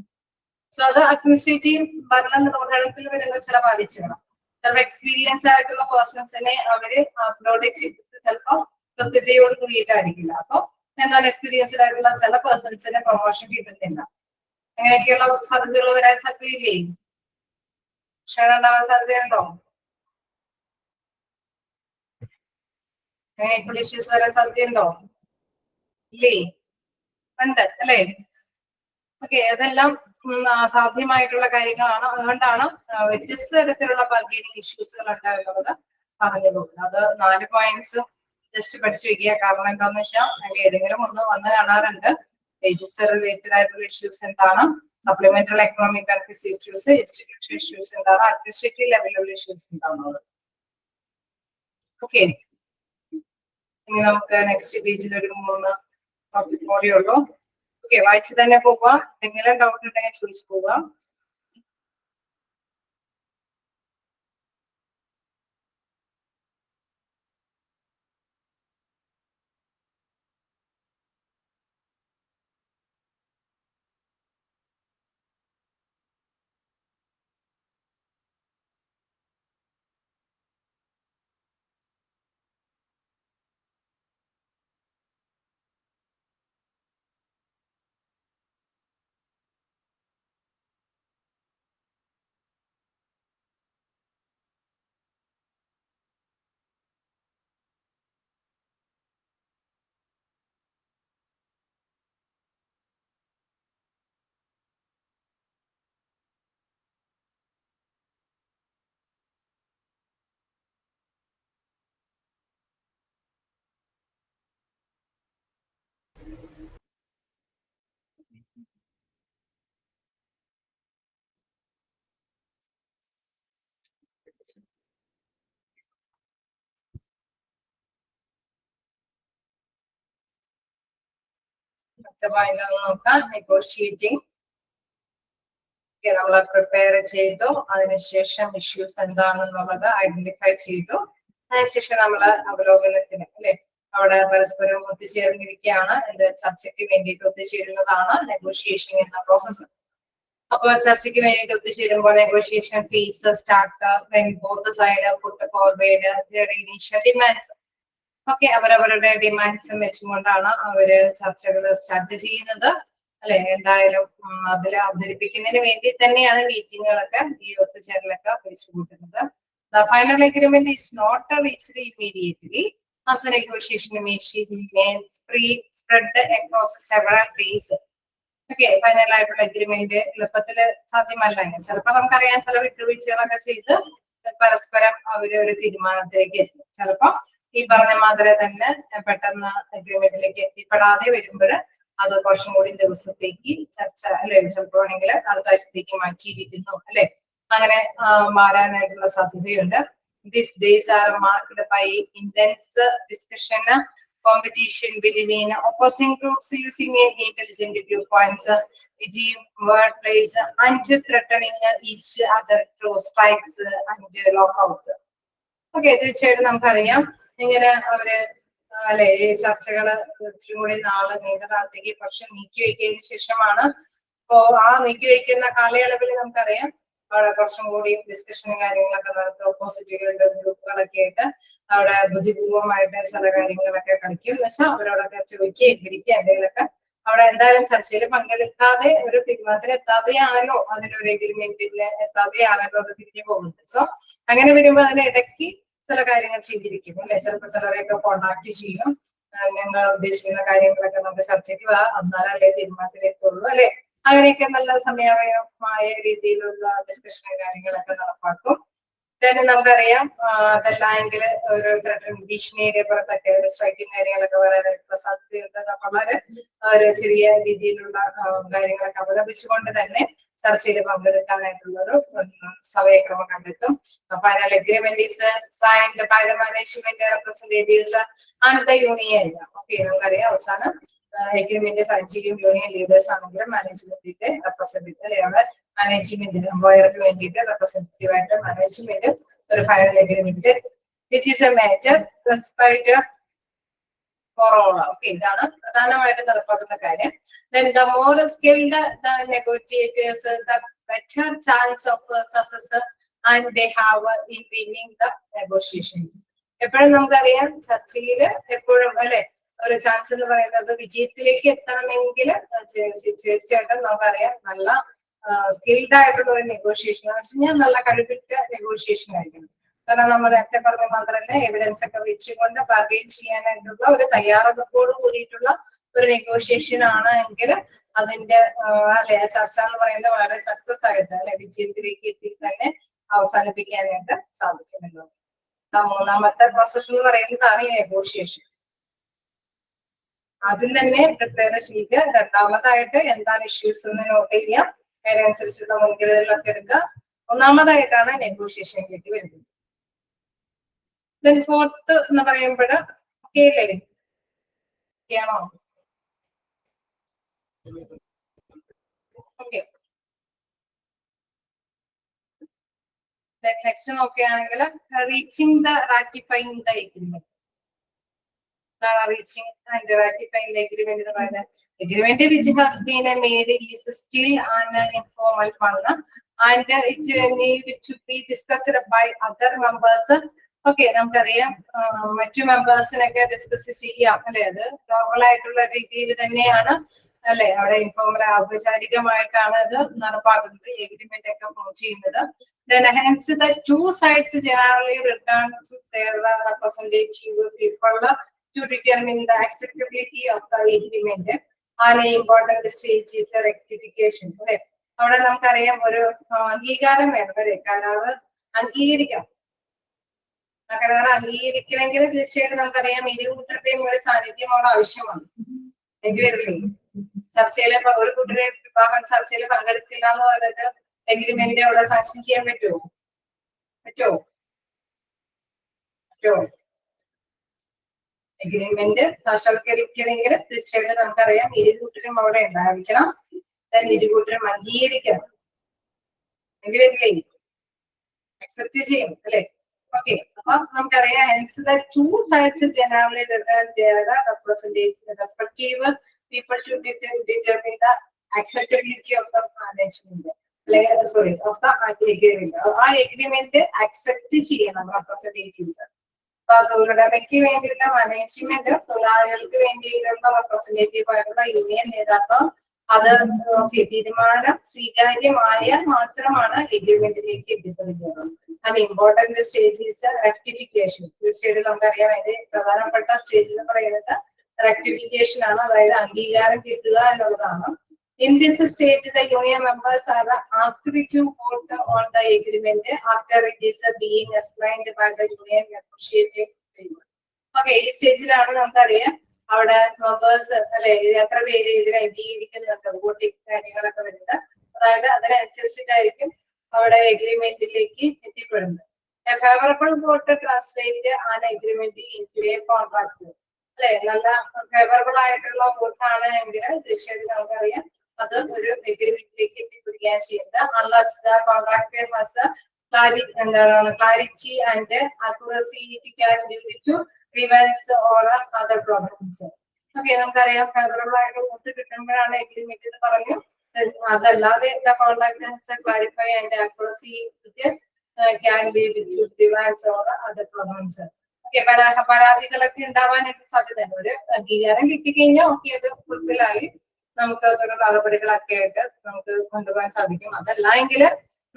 സോ അത് അഡ്മിനിസ്ട്രേറ്റീവ് ഭരണ നിർവഹണത്തിൽ വരുന്ന ചില ബാധിച്ചുകളാണ്. ചിലപ്പോൾ എക്സ്പീരിയൻസ് ആയിട്ടുള്ള പേഴ്സൺസിനെ അവര് അപ്ലോഡ് ചെയ്തിട്ട് ചിലപ്പോൾ കൃത്യതയോട് കൂടിയിട്ടായിരിക്കില്ല. അപ്പൊ എന്നാൽ എക്സ്പീരിയൻസ്ഡ് ആയിട്ടുള്ള ചില പേഴ്സൺസിന് പ്രൊമോഷൻ കിട്ടുന്നില്ല. അങ്ങനെയൊക്കെയുള്ള സാധ്യതകൾ വരാൻ സാധ്യതയില്ലേ? ക്ഷണം ഉണ്ടാവാൻ സാധ്യതയുണ്ടോ? അങ്ങനെ ഇഷ്യൂസ് വരാൻ സാധ്യതയുണ്ടോ? ഇല്ലേ? ഉണ്ട് അല്ലേ? ഓക്കെ, അതെല്ലാം സാധ്യമായിട്ടുള്ള കാര്യങ്ങളാണ്. അതുകൊണ്ടാണ് വ്യത്യസ്ത തരത്തിലുള്ള ബാർഗൈനിങ് ഇഷ്യൂസുകൾ ഉണ്ടാകുന്നത് പറഞ്ഞു പോകുന്നത്. അത് 4 പോയിന്റ്സ് ജസ്റ്റ് പഠിച്ചു വെക്കുക. കാരണം എന്താണെന്ന് വെച്ചാൽ അതിൽ ഏതെങ്കിലും ഒന്ന് വന്ന് കാണാറുണ്ട്. വേജസ് റിലേറ്റഡ് ആയിട്ടുള്ള ഇഷ്യൂസ് എന്താണ്, supplementary economic benefits issues, institution issues എന്താണ്, അഡ്മിനിസ്ട്രേറ്റീവ് ലെവലിലുള്ള ഇഷ്യൂസ് എന്താണുള്ളത്. ഓക്കെ, ഇനി നമുക്ക് നെക്സ്റ്റ് പേജിൽ ഒരു 3 ടോപ്പിക് കൂടെ ഉള്ളൂ. ഓക്കെ, വായിച്ച് തന്നെ പോവുക. എന്തെങ്കിലും ഡൗട്ട് ഉണ്ടെങ്കിൽ ചോദിച്ചു പോവുക. വ്യക്തമായിട്ട് നോക്കാം. നെഗോഷിയേറ്റിംഗ് നമ്മൾ പ്രിപ്പയർ ചെയ്തു, അതിനുശേഷം ഇഷ്യൂസ് എന്താണെന്നുള്ളത് ഐഡന്റിഫൈ ചെയ്തു, അതിനുശേഷം നമ്മൾ അവലോകനത്തിന് അല്ലെ അവിടെ പരസ്പരം ഒത്തുചേർന്നിരിക്കുകയാണ്, ഇത് ചർച്ചയ്ക്ക് വേണ്ടിയിട്ട് ഒത്തുചേരുന്നതാണ് നെഗോഷിയേഷൻ എന്ന പ്രോസസ്സ്. അപ്പോൾ ചർച്ചയ്ക്ക് വേണ്ടിയിട്ട് ഒത്തുചേരുമ്പോൾ negotiation phase start when both side put forward initial demands. Okay, അവരവരുടെ ഡിമാൻഡ്സും വെച്ചുകൊണ്ടാണ് അവര് ചർച്ചകൾ സ്റ്റാർട്ട് ചെയ്യുന്നത് അല്ലെ. എന്തായാലും അതിൽ അവതരിപ്പിക്കുന്നതിന് വേണ്ടി തന്നെയാണ് മീറ്റിങ്ങുകളൊക്കെ ഈ ഒത്തുചേരലൊക്കെ വിളിച്ചു കൂട്ടുന്നത്. The final agreement is not reached immediately as a negotiation may spread across several days. Okay, final ആയിട്ടുള്ള അഗ്രിമെന്റ് എളുപ്പത്തില് സാധ്യമല്ല. ചിലപ്പോൾ നമുക്കറിയാം ചില വിട്ടുവീഴ്ചകളൊക്കെ ചെയ്ത് പരസ്പരം അവര് ഒരു തീരുമാനത്തിലേക്ക് എത്തും. ചിലപ്പോ ഈ പറഞ്ഞ മാതിരി തന്നെ പെട്ടെന്ന് അഗ്രിമെന്റിലേക്ക് എത്തിപ്പെടാതെ വരുമ്പോൾ അത് കുറച്ചും കൂടി ദിവസത്തേക്ക് ചർച്ച അല്ലെ, ചിലപ്പോഴാണെങ്കിൽ അടുത്ത ആഴ്ചത്തേക്ക് മാറ്റിയിരിക്കുന്നു അല്ലെ, അങ്ങനെ മാറാനായിട്ടുള്ള സാധ്യതയുണ്ട്. These days are marked by intense discussion, competition between opposing groups using intelligent viewpoints, wordplays, and threatening each other through strikes and lockouts. Okay, തീർച്ചയായിട്ടും നമുക്കറിയാം ഇങ്ങനെ അവര് അല്ലെ ഈ ചർച്ചകള് ഇച്ചിരി കൂടി നീണ്ട കാലത്തേക്ക് പക്ഷെ നീക്കി വയ്ക്കിയതിനു ശേഷമാണ്. അപ്പോ ആ നീക്കി വയ്ക്കുന്ന കാലയളവിൽ നമുക്കറിയാം അവിടെ കുറച്ചും കൂടി ഡിസ്കഷനും കാര്യങ്ങളൊക്കെ നടത്തും. ഓപ്പോസിറ്റുകളുടെ ഗ്രൂപ്പുകളൊക്കെ ആയിട്ട് അവിടെ ബുദ്ധിപൂർവമായിട്ട് ചില കാര്യങ്ങളൊക്കെ കളിക്കും. എന്ന് വെച്ചാൽ അവരോടൊക്കെ ചോദിക്കുകയും പിടിക്കുക എന്തെങ്കിലുമൊക്കെ. അവിടെ എന്തായാലും ചർച്ചയിൽ പങ്കെടുക്കാതെ ഒരു തീരുമാനത്തിൽ എത്താതെയാണല്ലോ, അതിലൊരു എഗ്രിമെന്റിൽ എത്താതെയാണല്ലോ അത് പിരിഞ്ഞു പോകുന്നത്. സോ അങ്ങനെ വരുമ്പോൾ അതിനിടയ്ക്ക് ചില കാര്യങ്ങൾ ചെയ്തിരിക്കും അല്ലെ. ചിലപ്പോൾ ചിലരെയൊക്കെ കോണ്ടാക്ട് ചെയ്യും, ഞങ്ങൾ ഉദ്ദേശിക്കുന്ന കാര്യങ്ങളൊക്കെ നമുക്ക് ചർച്ചയ്ക്ക് എന്നാലല്ലേ തീരുമാനത്തിലെത്തുള്ളൂ അല്ലെ. അങ്ങനെയൊക്കെ നല്ല സമയമായ രീതിയിലുള്ള ഡിസ്കഷനും കാര്യങ്ങളൊക്കെ നടപ്പാക്കും. തന്നെ നമുക്കറിയാം അതല്ലെങ്കിൽ ഒരു ഭീഷണിയുടെ പുറത്തൊക്കെ ഒരു സ്ട്രൈക്കും കാര്യങ്ങളൊക്കെ വരാനായിട്ടുള്ള സാധ്യതയുണ്ട്. വളരെ ഒരു ചെറിയ രീതിയിലുള്ള കാര്യങ്ങളൊക്കെ അവലംബിച്ചുകൊണ്ട് തന്നെ ചർച്ചയിൽ പങ്കെടുക്കാനായിട്ടുള്ള ഒരു സമയക്രമം കണ്ടെത്തും. Final agreement is signed by the management representatives and the union. Okay, നമുക്കറിയാം അവസാനം എഗ്രിമെന്റ് സൈൻ ചെയ്യും യൂണിയൻ ലീഡേഴ്സ് ആണെങ്കിലും മാനേജ്മെന്റിന്റെ റെപ്രസെന്റേറ്റീവ് അല്ലെ, അവിടെ മാനേജ്മെന്റിന് എംപ്ലോയർക്ക് വേണ്ടിയിട്ട് റെപ്രസെന്റേറ്റീവ് ആയിട്ട് മാനേജ്മെന്റ് ഒരു final agreement which is A major respect for all. Okay, ഇതാണ് പ്രധാനമായിട്ട് നടപ്പാക്കുന്ന കാര്യം. Then the more skilled the negotiators, the better chance of success and they have in winning the negotiation. എപ്പോഴും നമുക്കറിയാം ചർച്ചയില് എപ്പോഴും അല്ലെ ഒരു ചാൻസ് എന്ന് പറയുന്നത് വിജയത്തിലേക്ക് എത്തണമെങ്കിൽ തീർച്ചയായിട്ടും നമുക്കറിയാം നല്ല സ്കിൽഡ് ആയിട്ടുള്ള ഒരു നെഗോഷിയേഷൻ എന്ന് വെച്ച് കഴിഞ്ഞാൽ നല്ല കഴിവിട്ട നെഗോഷിയേഷൻ ആയിരിക്കണം. കാരണം നമ്മൾ നേരത്തെ പറഞ്ഞ മാത്രമല്ല എവിഡൻസ് ഒക്കെ വെച്ചുകൊണ്ട് ബാർഗെയിൻ ചെയ്യാനായിട്ടുള്ള ഒരു തയ്യാറെടുപ്പോട് കൂടിയിട്ടുള്ള ഒരു നെഗോഷിയേഷൻ ആണ് എങ്കിൽ അതിന്റെ അല്ലെ ചർച്ച എന്ന് പറയുന്നത് വളരെ സക്സസ് ആയിട്ട് അല്ലെ വിജയത്തിലേക്ക് എത്തി തന്നെ അവസാനിപ്പിക്കാനായിട്ട് സാധിക്കുമല്ലോ. മൂന്നാമത്തെ പ്രോസസ് എന്ന് പറയുന്നതാണ് ഈ നെഗോഷിയേഷൻ. അതിൽ തന്നെ പ്രിപ്പയർ ചെയ്യുക. രണ്ടാമതായിട്ട് എന്താണ് ഇഷ്യൂസ് എന്ന് നോട്ട് ചെയ്യാം, അതിനനുസരിച്ചുള്ള മുൻകരുതലൊക്കെ എടുക്കുക. ഒന്നാമതായിട്ടാണ് നെഗോഷിയേഷനിലേക്ക് വരുന്നത്. ദെൻ ഫോർത്ത് എന്ന് പറയുമ്പോൾ ഓക്കെ അല്ലേ, ആണോ? ഓക്കെ, നെക്സ്റ്റ് നോക്കുകയാണെങ്കിൽ reaching the ratifying the agreement. Reaching and ratifying the agreement എന്ന് പറയുന്നത് agreement which has been made is still an informal one and it needs to be discussed by other members. Okay, നമുക്കറിയാം മറ്റു മെമ്പേഴ്സിനൊക്കെ discuss ചെയ്യാം അല്ലെ, അത് normal ആയിട്ടുള്ള രീതിയിൽ തന്നെയാണ് അല്ലെ. അവിടെ ഇൻഫോർമൽ ഔപചാരികമായിട്ടാണ് അത് നടപ്പാക്കുന്നത്, എഗ്രിമെന്റ് ഒക്കെ ഫോം ചെയ്യുന്നത്. Then hence the two sides generally return to their representative people to determine the acceptability of the agreement. An important stage is rectification. അല്ലെ, അവിടെ നമുക്കറിയാം ഒരു അംഗീകാരം വേണം അല്ലെ, കരാറ് അംഗീകരിക്കണം. കരാറ് അംഗീകരിക്കണമെങ്കിൽ തീർച്ചയായിട്ടും നമുക്കറിയാം ഇരുകൂട്ടരുടെയും ഒരു സാന്നിധ്യം അവിടെ ആവശ്യമാണ്. എങ്കിലേ ചർച്ചയിലെ ഒരു കൂട്ടരെ വിഭാഗം ചർച്ചയിൽ പങ്കെടുക്കില്ല എന്ന് പറഞ്ഞിട്ട് എഗ്രിമെന്റ് അവിടെ സാങ്ഷൻ ചെയ്യാൻ പറ്റുമോ? പറ്റുമോ? എഗ്രിമെന്റ് സാക്ഷാത്കരിക്കണമെങ്കിൽ തീർച്ചയായിട്ടും നമുക്കറിയാം ഇരുകൂട്ടരും അവിടെ ഉണ്ടായിരിക്കണം, ഇരുകൂട്ടരും അംഗീകരിക്കണം, അക്സെപ്റ്റ് ചെയ്യും അല്ലെ. ഓക്കെ, അപ്പൊ നമുക്കറിയാം to sides generally respective people should determine the acceptability of the management, sorry, of the agreement. ആ എഗ്രിമെന്റ് അക്സെപ്റ്റ് ചെയ്യണം റെപ്രസെന്റേറ്റീവ്സ്. അപ്പൊ തൊഴിലുടമയ്ക്ക് വേണ്ടിയിട്ടുള്ള മാനേജ്മെന്റ്, തൊഴിലാളികൾക്ക് വേണ്ടിയിട്ടുള്ള റെപ്രസെന്റേറ്റീവ് ആയിട്ടുള്ള യൂണിയൻ നേതാക്കൾ അത് തീരുമാനം സ്വീകാര്യമായാൽ മാത്രമാണ് എഗ്രിമെന്റിലേക്ക് എത്തിപ്പെടുന്നത്. And important stage is rectification. തീർച്ചയായിട്ടും നമുക്കറിയാം അതിന്റെ പ്രധാനപ്പെട്ട സ്റ്റേജ് എന്ന് പറയുന്നത് റെക്ടിഫിക്കേഷൻ ആണ്, അതായത് അംഗീകാരം കിട്ടുക എന്നുള്ളതാണ്. In this stage, the union members are asked to vote on the agreement after it is being explained by the union negotiating. Okay, ഈ സ്റ്റേജിലാണ് നമുക്കറിയാം അവിടെ മെമ്പേഴ്സ് അല്ലെ എത്ര പേര് ഇതിനെ അംഗീകരിക്കുന്നുണ്ട്, വോട്ടിംഗ് കാര്യങ്ങളൊക്കെ വരുന്നത്. അതായത് അതിനനുസരിച്ചിട്ടായിരിക്കും അവിടെ എഗ്രിമെന്റിലേക്ക് എത്തിപ്പെടുന്നത്. A favorable vote translate an agreement into a contract. അല്ലെ നല്ല ഫേവറബിൾ ആയിട്ടുള്ള വോട്ടാണ് എങ്കിൽ തീർച്ചയായിട്ടും നമുക്കറിയാം അത് ഒരു എഗ്രിമെന്റിലേക്ക് എത്തിപ്പെടുകയാണ് ചെയ്യുന്നത്. Unless the contractor has clarity and accuracy it can lead to revise or other problems. Okay, നമുക്കറിയാം ഫേവറബിൾ ആയിട്ട് വോട്ട് കിട്ടുമ്പോഴാണ് എഗ്രിമെന്റ് എന്ന് പറഞ്ഞു. അതല്ലാതെ the contractor has clarify and accuracy it can lead to revise or other problems. പരാതികളൊക്കെ ഉണ്ടാവാനായിട്ട് സാധ്യതയുണ്ട്. ഒരു അംഗീകാരം കിട്ടിക്കഴിഞ്ഞാൽ ഓക്കെ അത് ഫുൾഫിൽ ആയി നമുക്ക് ഓരോ നടപടികളൊക്കെ ആയിട്ട് നമുക്ക് കൊണ്ടുപോകാൻ സാധിക്കും. അതല്ല എങ്കിൽ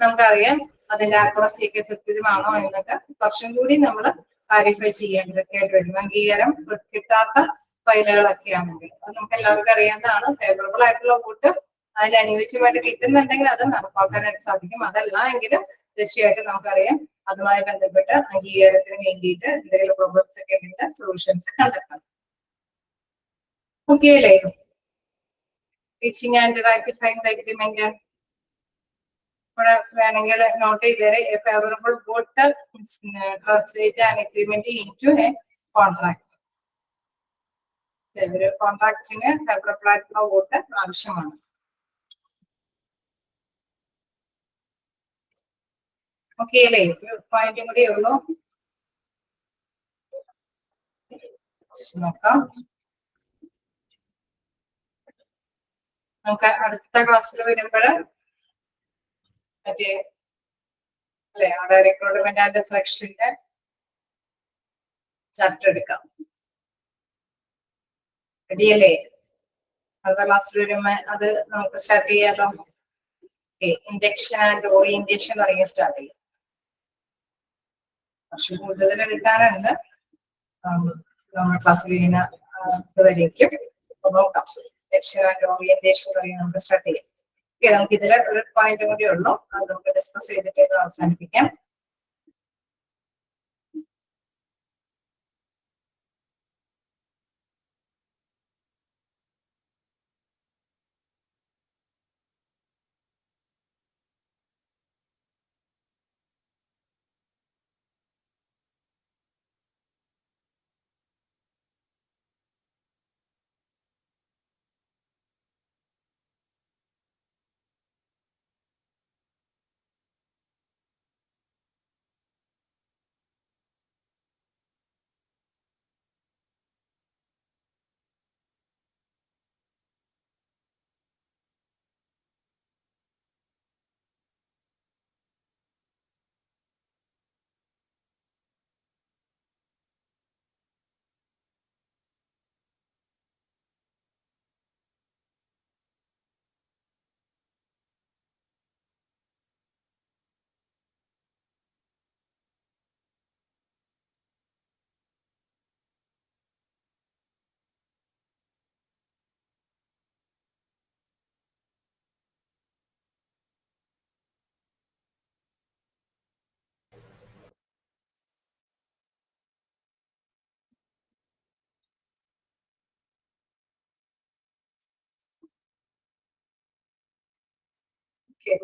നമുക്കറിയാം അതിന്റെ ആക്യുറസി ഒക്കെ കൃത്യമാണോ എന്നൊക്കെ കുറച്ചും കൂടി നമ്മൾ ക്ലാരിഫൈ ചെയ്യേണ്ടതൊക്കെ ആയിട്ട് വരും. അംഗീകാരം കിട്ടാത്ത ഫയലുകളൊക്കെ ആണെങ്കിൽ അത് നമുക്ക് എല്ലാവർക്കും അറിയാവുന്നതാണ്. ഫേവറബിൾ ആയിട്ടുള്ള വോട്ട് അതിന് അനുയോജ്യമായിട്ട് കിട്ടുന്നുണ്ടെങ്കിൽ അത് നടപ്പാക്കാനായിട്ട് സാധിക്കും. അതല്ല എങ്കിലും തീർച്ചയായിട്ടും നമുക്കറിയാം അതുമായി ബന്ധപ്പെട്ട് അംഗീകാരത്തിന് വേണ്ടിയിട്ട് എന്തെങ്കിലും പ്രോബ്ലംസ് ഒക്കെ ഉണ്ടെങ്കിൽ സൊല്യൂഷൻസ് കണ്ടെത്താം. ഓക്കെ അല്ലേ? Reaching and ratifying the agreement ഇവിടെ വേണമെങ്കിൽ നോട്ട് ചെയ്തേരെ. A favourable vote translate an agreement into a contract. ഒരു കോൺട്രാക്ടിന് ഫേവറബിൾ ആയിട്ടുള്ള വോട്ട് ആവശ്യമാണ്. ഓക്കെ അല്ലേ? ഒരു പോയിന്റും കൂടെ ഉള്ളൂ, നോക്കാം. നമുക്ക് അടുത്ത ക്ലാസ്സിൽ വരുമ്പോൾ മറ്റേ അല്ലെ അവിടെ റിക്രൂട്ട്മെന്റ് ആൻഡ് സെലക്ഷന്റെ ചാപ്റ്റർ എടുക്കാം. റെഡിയല്ലേ? അടുത്ത ക്ലാസ്സിൽ വരുമ്പോ അത് നമുക്ക് സ്റ്റാർട്ട് ചെയ്യാലോ. ഇൻഡക്ഷൻ ആൻഡ് ഓറിയന്റേഷൻ തുടങ്ങി സ്റ്റാർട്ട് ചെയ്യാം. കുറച്ച് കൂടുതൽ എടുക്കാനുണ്ട് നമ്മുടെ ക്ലാസ്സിൽ ഇങ്ങനെ ഇതുവരേക്കും. നോക്കാം. ഇൻഡക്ഷൻ ആൻഡ് ഓറിയന്റേഷൻ തുടങ്ങി നമുക്ക് സ്റ്റാർട്ട് ചെയ്യാം. ഓക്കെ, നമുക്ക് ഇതിൽ ഒരു പോയിന്റ് കൂടി ഉള്ളൂ, അത് നമുക്ക് ഡിസ്കസ് ചെയ്തിട്ട് അവസാനിപ്പിക്കാം.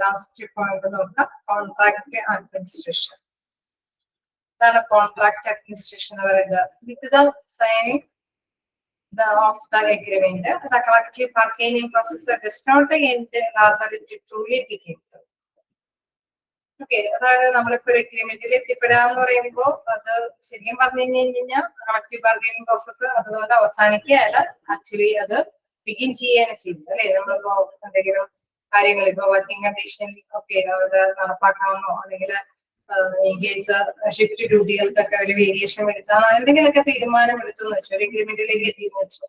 ലാസ്റ്റ് പോയിന്റ് നോക്കാം. Contract administration. ഇതാണ് കോൺട്രാക്ട് അഡ്മിനിസ്ട്രേഷൻ എന്ന് പറയുന്നത്. With the signing of the agreement. The collective bargaining process does not end, rather it truly begins. Okay, അതായത് നമ്മളിപ്പോ ഒരു അഗ്രിമെന്റിൽ എത്തിപ്പെടാന്ന് പറയുമ്പോൾ അത് ശരിക്കും പറഞ്ഞു കഴിഞ്ഞാൽ കളക്റ്റീവ് ബാർഗൈനിങ് പ്രോസസ്സ് അതുകൊണ്ട് അവസാനിക്കുകയല്ല, ആക്ച്വലി അത് ബിഗിൻ ചെയ്യാണ് ചെയ്യുന്നത് അല്ലെ. നമ്മളിപ്പോ എന്തെങ്കിലും കാര്യങ്ങൾ ഇപ്പൊ വർക്കിംഗ് കണ്ടീഷൻ ഒക്കെ അത് നടപ്പാക്കാമെന്നോ അല്ലെങ്കിൽ ഇൻ കേസ് ഷിഫ്റ്റ് ഡ്യൂട്ടികൾക്കൊക്കെ ഒരു വേരിയേഷൻ വരുത്താം എന്തെങ്കിലുമൊക്കെ തീരുമാനം എടുത്തെന്ന് വെച്ചോ, ഒരു അഗ്രിമെന്റിലേക്ക് എത്തിയെന്ന് വെച്ചോ,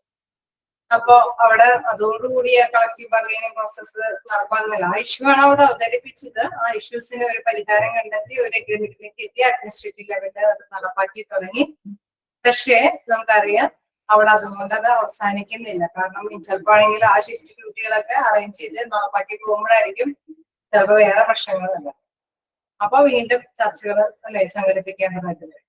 അപ്പോ അവിടെ അതോടുകൂടി ആ കളക്റ്റീവ് ബാർഗൈനിങ് പ്രോസസ്സ് നടപ്പാകുന്നില്ല. ആ ഇഷ്യൂ ആണ് അവിടെ അവതരിപ്പിച്ചത്. ആ ഇഷ്യൂസിന് ഒരു പരിഹാരം കണ്ടെത്തി ഒരു അഗ്രിമെന്റിലേക്ക് എത്തി അഡ്മിനിസ്ട്രേറ്റീവ് ലെവലിൽ അത് നടപ്പാക്കി തുടങ്ങി. പക്ഷേ നമുക്കറിയാം അവിടെ അതുകൊണ്ട് അത് അവസാനിക്കുന്നില്ല. കാരണം ചിലപ്പോൾ ആണെങ്കിൽ ആ ഷിഫ്റ്റ് ഡ്യൂട്ടികളൊക്കെ അറേഞ്ച് ചെയ്ത് നടപ്പാക്കി പോകുമ്പോഴായിരിക്കും ചിലപ്പോൾ വേറെ പ്രശ്നങ്ങളല്ല. അപ്പൊ വീണ്ടും ചർച്ചകൾ അല്ലെ സംഘടിപ്പിക്കേണ്ടതായിട്ട് വരും.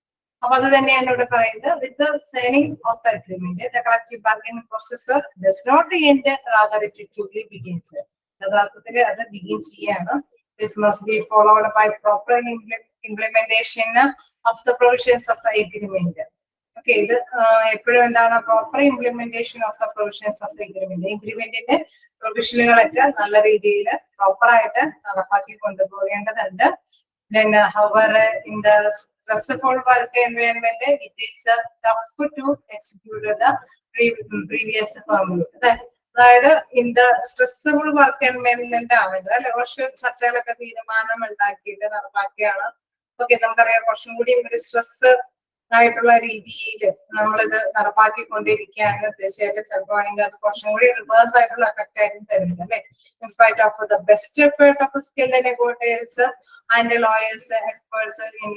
അപ്പൊ അത് തന്നെയാണ് ഇവിടെ പറയുന്നത്. With the signing of the agreement the collective bargaining process does not end, rather it truly begins. യഥാർത്ഥത്തിൽ അത് ബിഗിൻ ചെയ്യാണ്. This must be followed by proper implementation of the provisions of the agreement. Okay, ഇത് എപ്പോഴും എന്താണ് proper implementation of the provisions of the agreement. അഗ്രിമെന്റിന്റെ പ്രൊവിഷനുകളൊക്കെ നല്ല രീതിയിൽ പ്രോപ്പർ ആയിട്ട് നടപ്പാക്കി കൊണ്ടുപോകേണ്ടതുണ്ട്. Then, however, in the stressful work environment, it is tough to execute the previous formula. അതായത് in the stressful work environment ആണെങ്കിൽ അല്ലെ കുറച്ച് ചർച്ചകളൊക്കെ തീരുമാനം ഉണ്ടാക്കിയിട്ട് നടപ്പാക്കിയാണ്. ഓക്കെ, നമുക്കറിയാം കുറച്ചും കൂടി ഒരു സ്ട്രെസ് ആയിട്ടുള്ള രീതിയിൽ നമ്മളിത് നടപ്പാക്കിക്കൊണ്ടിരിക്കുകയാണ്. തീർച്ചയായിട്ടും ചിലപ്പോൾ ആണെങ്കിൽ അത് കുറച്ചും കൂടി റിവേഴ്സ് ആയിട്ടുള്ള എഫക്ട് ആയിരിക്കും തരുന്നത് അല്ലെ. In spite of the best effort of skilled negotiators and lawyers experts in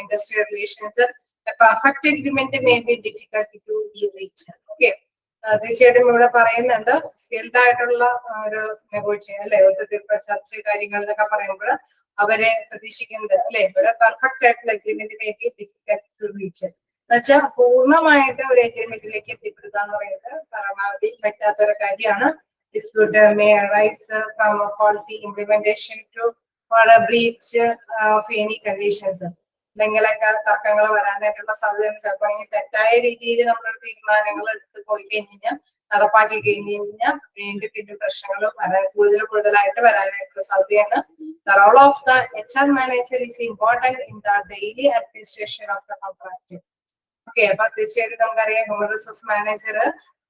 industrial relations, a perfect agreement may be difficult to reach. Okay, തീർച്ചയായിട്ടും ഇവിടെ പറയുന്നുണ്ട് സ്കിൽഡ് ആയിട്ടുള്ള ഒരു നെഗോഷിയേഷൻ അല്ലെ, ഒത്തുതീർപ്പ് ചർച്ച കാര്യങ്ങൾ എന്നൊക്കെ പറയുമ്പോൾ അവരെ പ്രതീക്ഷിക്കുന്നത് അല്ലെ ഒരു പെർഫെക്റ്റ് ആയിട്ടുള്ള agreement may be difficult to reach എന്ന് വെച്ചാൽ പൂർണ്ണമായിട്ട് ഒരു അഗ്രിമെന്റിലേക്ക് എത്തിപ്പെടുക എന്ന് പറയുന്നത് പരമാവധി പറ്റാത്തൊരു കാര്യമാണ്. Dispute may arise from quality implementation to breach of any conditions. എന്തെങ്കിലൊക്കെ തർക്കങ്ങൾ വരാനായിട്ടുള്ള സാധ്യത ചിലപ്പോൾ തെറ്റായ രീതിയിൽ നമ്മളൊരു തീരുമാനങ്ങൾ എടുത്ത് പോയി കഴിഞ്ഞാൽ നടപ്പാക്കി കഴിഞ്ഞു കഴിഞ്ഞാൽ വീണ്ടും വീണ്ടും പ്രശ്നങ്ങൾ വരാൻ കൂടുതലായിട്ട് വരാനായിട്ടുള്ള സാധ്യതയാണ്. The role of the HR manager is important in the daily administration of the contract. Okay, അപ്പൊ തീർച്ചയായിട്ടും നമുക്കറിയാം ഹ്യൂമൻ റിസോഴ്സ് മാനേജർ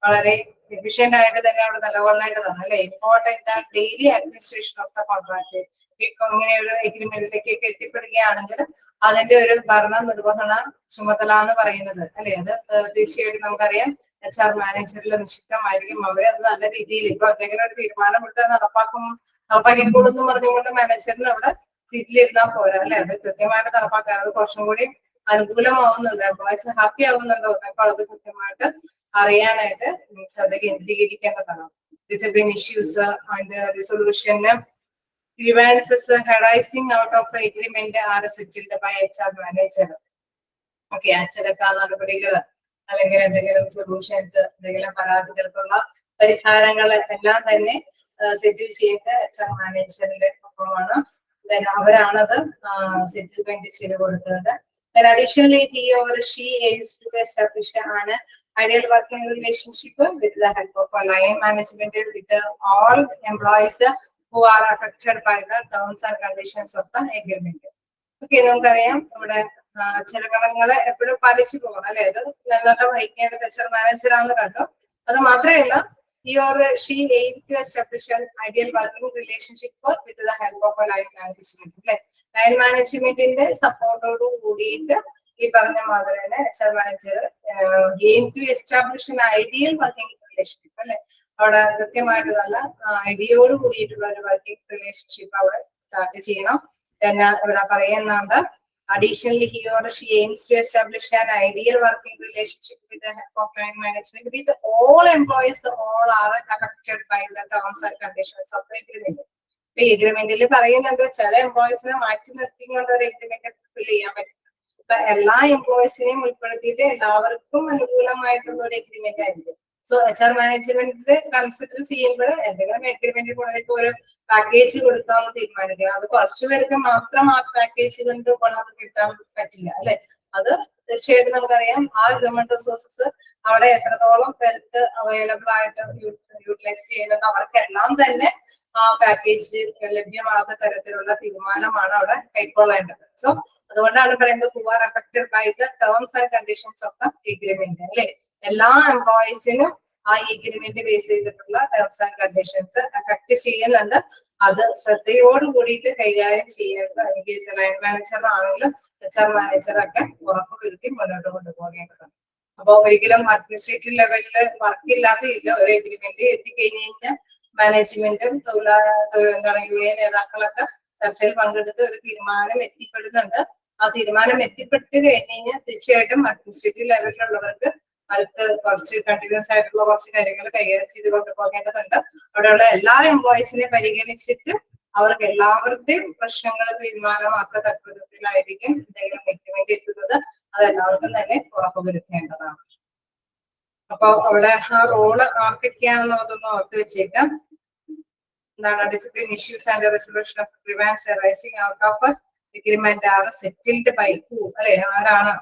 വളരെ എഫിഷ്യന്റ് ആയിട്ട് തന്നെ അവിടെ നിലകൊള്ളേണ്ടതാണ് അല്ലെ. Important daily administration of the contract. ഇങ്ങനെ ഒരു എഗ്രിമെന്റിലേക്കൊക്കെ എത്തിപ്പെടുകയാണെങ്കിൽ അതിന്റെ ഒരു ഭരണ നിർവഹണ ചുമതല എന്ന് പറയുന്നത് അല്ലെ, അത് തീർച്ചയായിട്ടും നമുക്കറിയാം HR മാനേജറിൽ നിശ്ചിതമായിരിക്കും. അവരെ അത് നല്ല രീതിയിൽ ഇപ്പൊ എന്തെങ്കിലും ഒരു തീരുമാനം എടുത്ത് നടപ്പാക്കിക്കോളെന്ന് പറഞ്ഞുകൊണ്ട് മാനേജറിന് അവിടെ സീറ്റിലിരുന്നാൽ പോരാ അല്ലെ. അത് കൃത്യമായിട്ട് നടപ്പാക്കാൻ അത് കുറച്ചും കൂടി അനുകൂലമാവുന്നുണ്ട്, എംപ്ലോയീസ് ഹാപ്പി ആവുന്നുണ്ടോ എന്നൊക്കെ അത് കൃത്യമായിട്ട് അറിയാനായിട്ട് ശ്രദ്ധ കേന്ദ്രീകരിക്കേണ്ടതാണ്. Discipline issues and resolution grievances arising out of agreement are settled by HR manager. Okay, അച്ചടക്ക നടപടികൾ അല്ലെങ്കിൽ എന്തെങ്കിലും സൊല്യൂഷൻസ് എന്തെങ്കിലും പരാതികൾക്കുള്ള പരിഹാരങ്ങൾ എല്ലാം തന്നെ സെറ്റിൽ ചെയ്ത് HR മാനേജറിന്റെ ഒപ്പമാണ്. അവരാണത് സെറ്റിൽമെന്റ് ചെയ്ത് കൊടുക്കുന്നത്. Then additionally, he or she aims to establish an ideal working relationship with the help of a line management with all employees who are affected by the terms and conditions of the agreement. Okay, നമുക്കറിയാം നമ്മുടെ അച്ചടക്കങ്ങളെ എപ്പോഴും പാലിച്ചു പോകണം അല്ലെ. അത് നല്ലോണം വഹിക്കേണ്ടത് HR മാനേജറാന്ന് കണ്ടു. അത് മാത്രമല്ല he or she aims to establish an ideal working relationship with the help of a line management. അല്ലെ, ലൈൻ മാനേജ്മെന്റിന്റെ സപ്പോർട്ടോട് കൂടിയിട്ട് ഈ പറഞ്ഞ മാതിരി തന്നെ HR manager aim to establish an ideal working relationship അല്ലെ. അവിടെ കൃത്യമായിട്ട് നല്ല ഐഡിയയോട് കൂടിയിട്ടുള്ള ഒരു വർക്കിംഗ് റിലേഷൻഷിപ്പ് അവിടെ സ്റ്റാർട്ട് ചെയ്യണം. പിന്നെ ഇവിടെ പറയുന്നുണ്ട് additionally he or she aims to establish an ideal working relationship with the help of line management with all employees. All are affected by the terms and conditions of the agreement. ഈ എഗ്രിമെന്റിൽ പറയുന്നുണ്ട് ചില എംപ്ലോയീസിനെ മാറ്റി നിർത്തിക്കൊണ്ട് ഒരു agreement ഫിൽ ചെയ്യാൻ പറ്റില്ല. അപ്പൊ എല്ലാ എംപ്ലോയീസിനെയും ഉൾപ്പെടുത്തിയിട്ട് എല്ലാവർക്കും അനുകൂലമായിട്ടുള്ള ഒരു എഗ്രിമെന്റ് ആയിരിക്കും. സോ HR മാനേജ്മെന്റിൽ കൺസിഡർ ചെയ്യുമ്പോൾ എന്തെങ്കിലും എഗ്രിമെന്റ് കൊണ്ടിട്ട് ഒരു പാക്കേജ് കൊടുക്കാമെന്ന് തീരുമാനിക്കുക. അത് കുറച്ചു പേർക്ക് മാത്രം ആ പാക്കേജ് കൊണ്ട് കൊണ്ടു കിട്ടാൻ പറ്റില്ല അല്ലെ. അത് തീർച്ചയായിട്ടും നമുക്കറിയാം ആ ഹ്യൂമൻ റിസോഴ്സസ് അവിടെ എത്രത്തോളം പേർക്ക് അവൈലബിൾ ആയിട്ട് യൂട്ടിലൈസ് ചെയ്യുന്നത് അവർക്കെല്ലാം തന്നെ ആ പാക്കേജ് ലഭ്യമാകുന്ന തരത്തിലുള്ള തീരുമാനമാണ് അവിടെ കൈക്കൊള്ളേണ്ടത്. സോ അതുകൊണ്ടാണ് പറയുന്നത് who are affected by the terms and conditions of the agreement അല്ലെ. എല്ലാ എംപ്ലോയീസിനും ആ എഗ്രിമെന്റ് ബേസ് ചെയ്തിട്ടുള്ള ടേംസ് ആൻഡ് കണ്ടീഷൻസ് അഫക്ട് ചെയ്യുന്നുണ്ട്. അത് ശ്രദ്ധയോട് കൂടിയിട്ട് കൈകാര്യം ചെയ്യേണ്ടത് അല്ലെങ്കിൽ ലൈൻ മാനേജറാണെങ്കിലും HR മാനേജറൊക്കെ ഉറപ്പുവരുത്തി മുന്നോട്ട് കൊണ്ടുപോകേണ്ടതാണ്. അപ്പൊ ഒരിക്കലും അഡ്മിനിസ്ട്രേറ്റീവ് ലെവലില് വർക്കില്ലാതെയില്ല. ഒരു എഗ്രിമെന്റ് എത്തിക്കഴിഞ്ഞ് കഴിഞ്ഞാൽ മാനേജ്മെന്റും എന്താണ് യൂണിയൻ നേതാക്കളൊക്കെ ചർച്ചയിൽ പങ്കെടുത്ത് ഒരു തീരുമാനം എത്തിപ്പെടുന്നുണ്ട്. ആ തീരുമാനം എത്തിപ്പെട്ട് കഴിഞ്ഞ് കഴിഞ്ഞാൽ തീർച്ചയായിട്ടും അഡ്മിനിസ്ട്രേറ്റീവ് ലെവലിലുള്ളവർക്ക് അവർക്ക് കുറച്ച് കണ്ടിന്യൂസ് ആയിട്ടുള്ള കുറച്ച് കാര്യങ്ങൾ കൈകാര്യം ചെയ്ത് കൊണ്ടുപോകേണ്ടതുണ്ട്. അവിടെയുള്ള എല്ലാ എംപ്ലോയീസിനെ പരിഗണിച്ചിട്ട് അവർക്ക് എല്ലാവരുടെയും പ്രശ്നങ്ങൾ തീരുമാനമാക്കത്തക്ക വിധത്തിലായിരിക്കും എന്തെങ്കിലും എഗ്രിമെന്റ് എത്തുന്നത്. അതെല്ലാവർക്കും തന്നെ ഉറപ്പുവരുത്തേണ്ടതാണ്. അപ്പൊ അവിടെ ആ റോള് ആർക്കൊക്കെയാണെന്നുള്ളതൊന്ന് ഓർത്ത് വെച്ചേക്കാം. എന്താണ് discipline issues and resolution of grievance arising out of agreement are settled by who അല്ലെ. ആരാണ്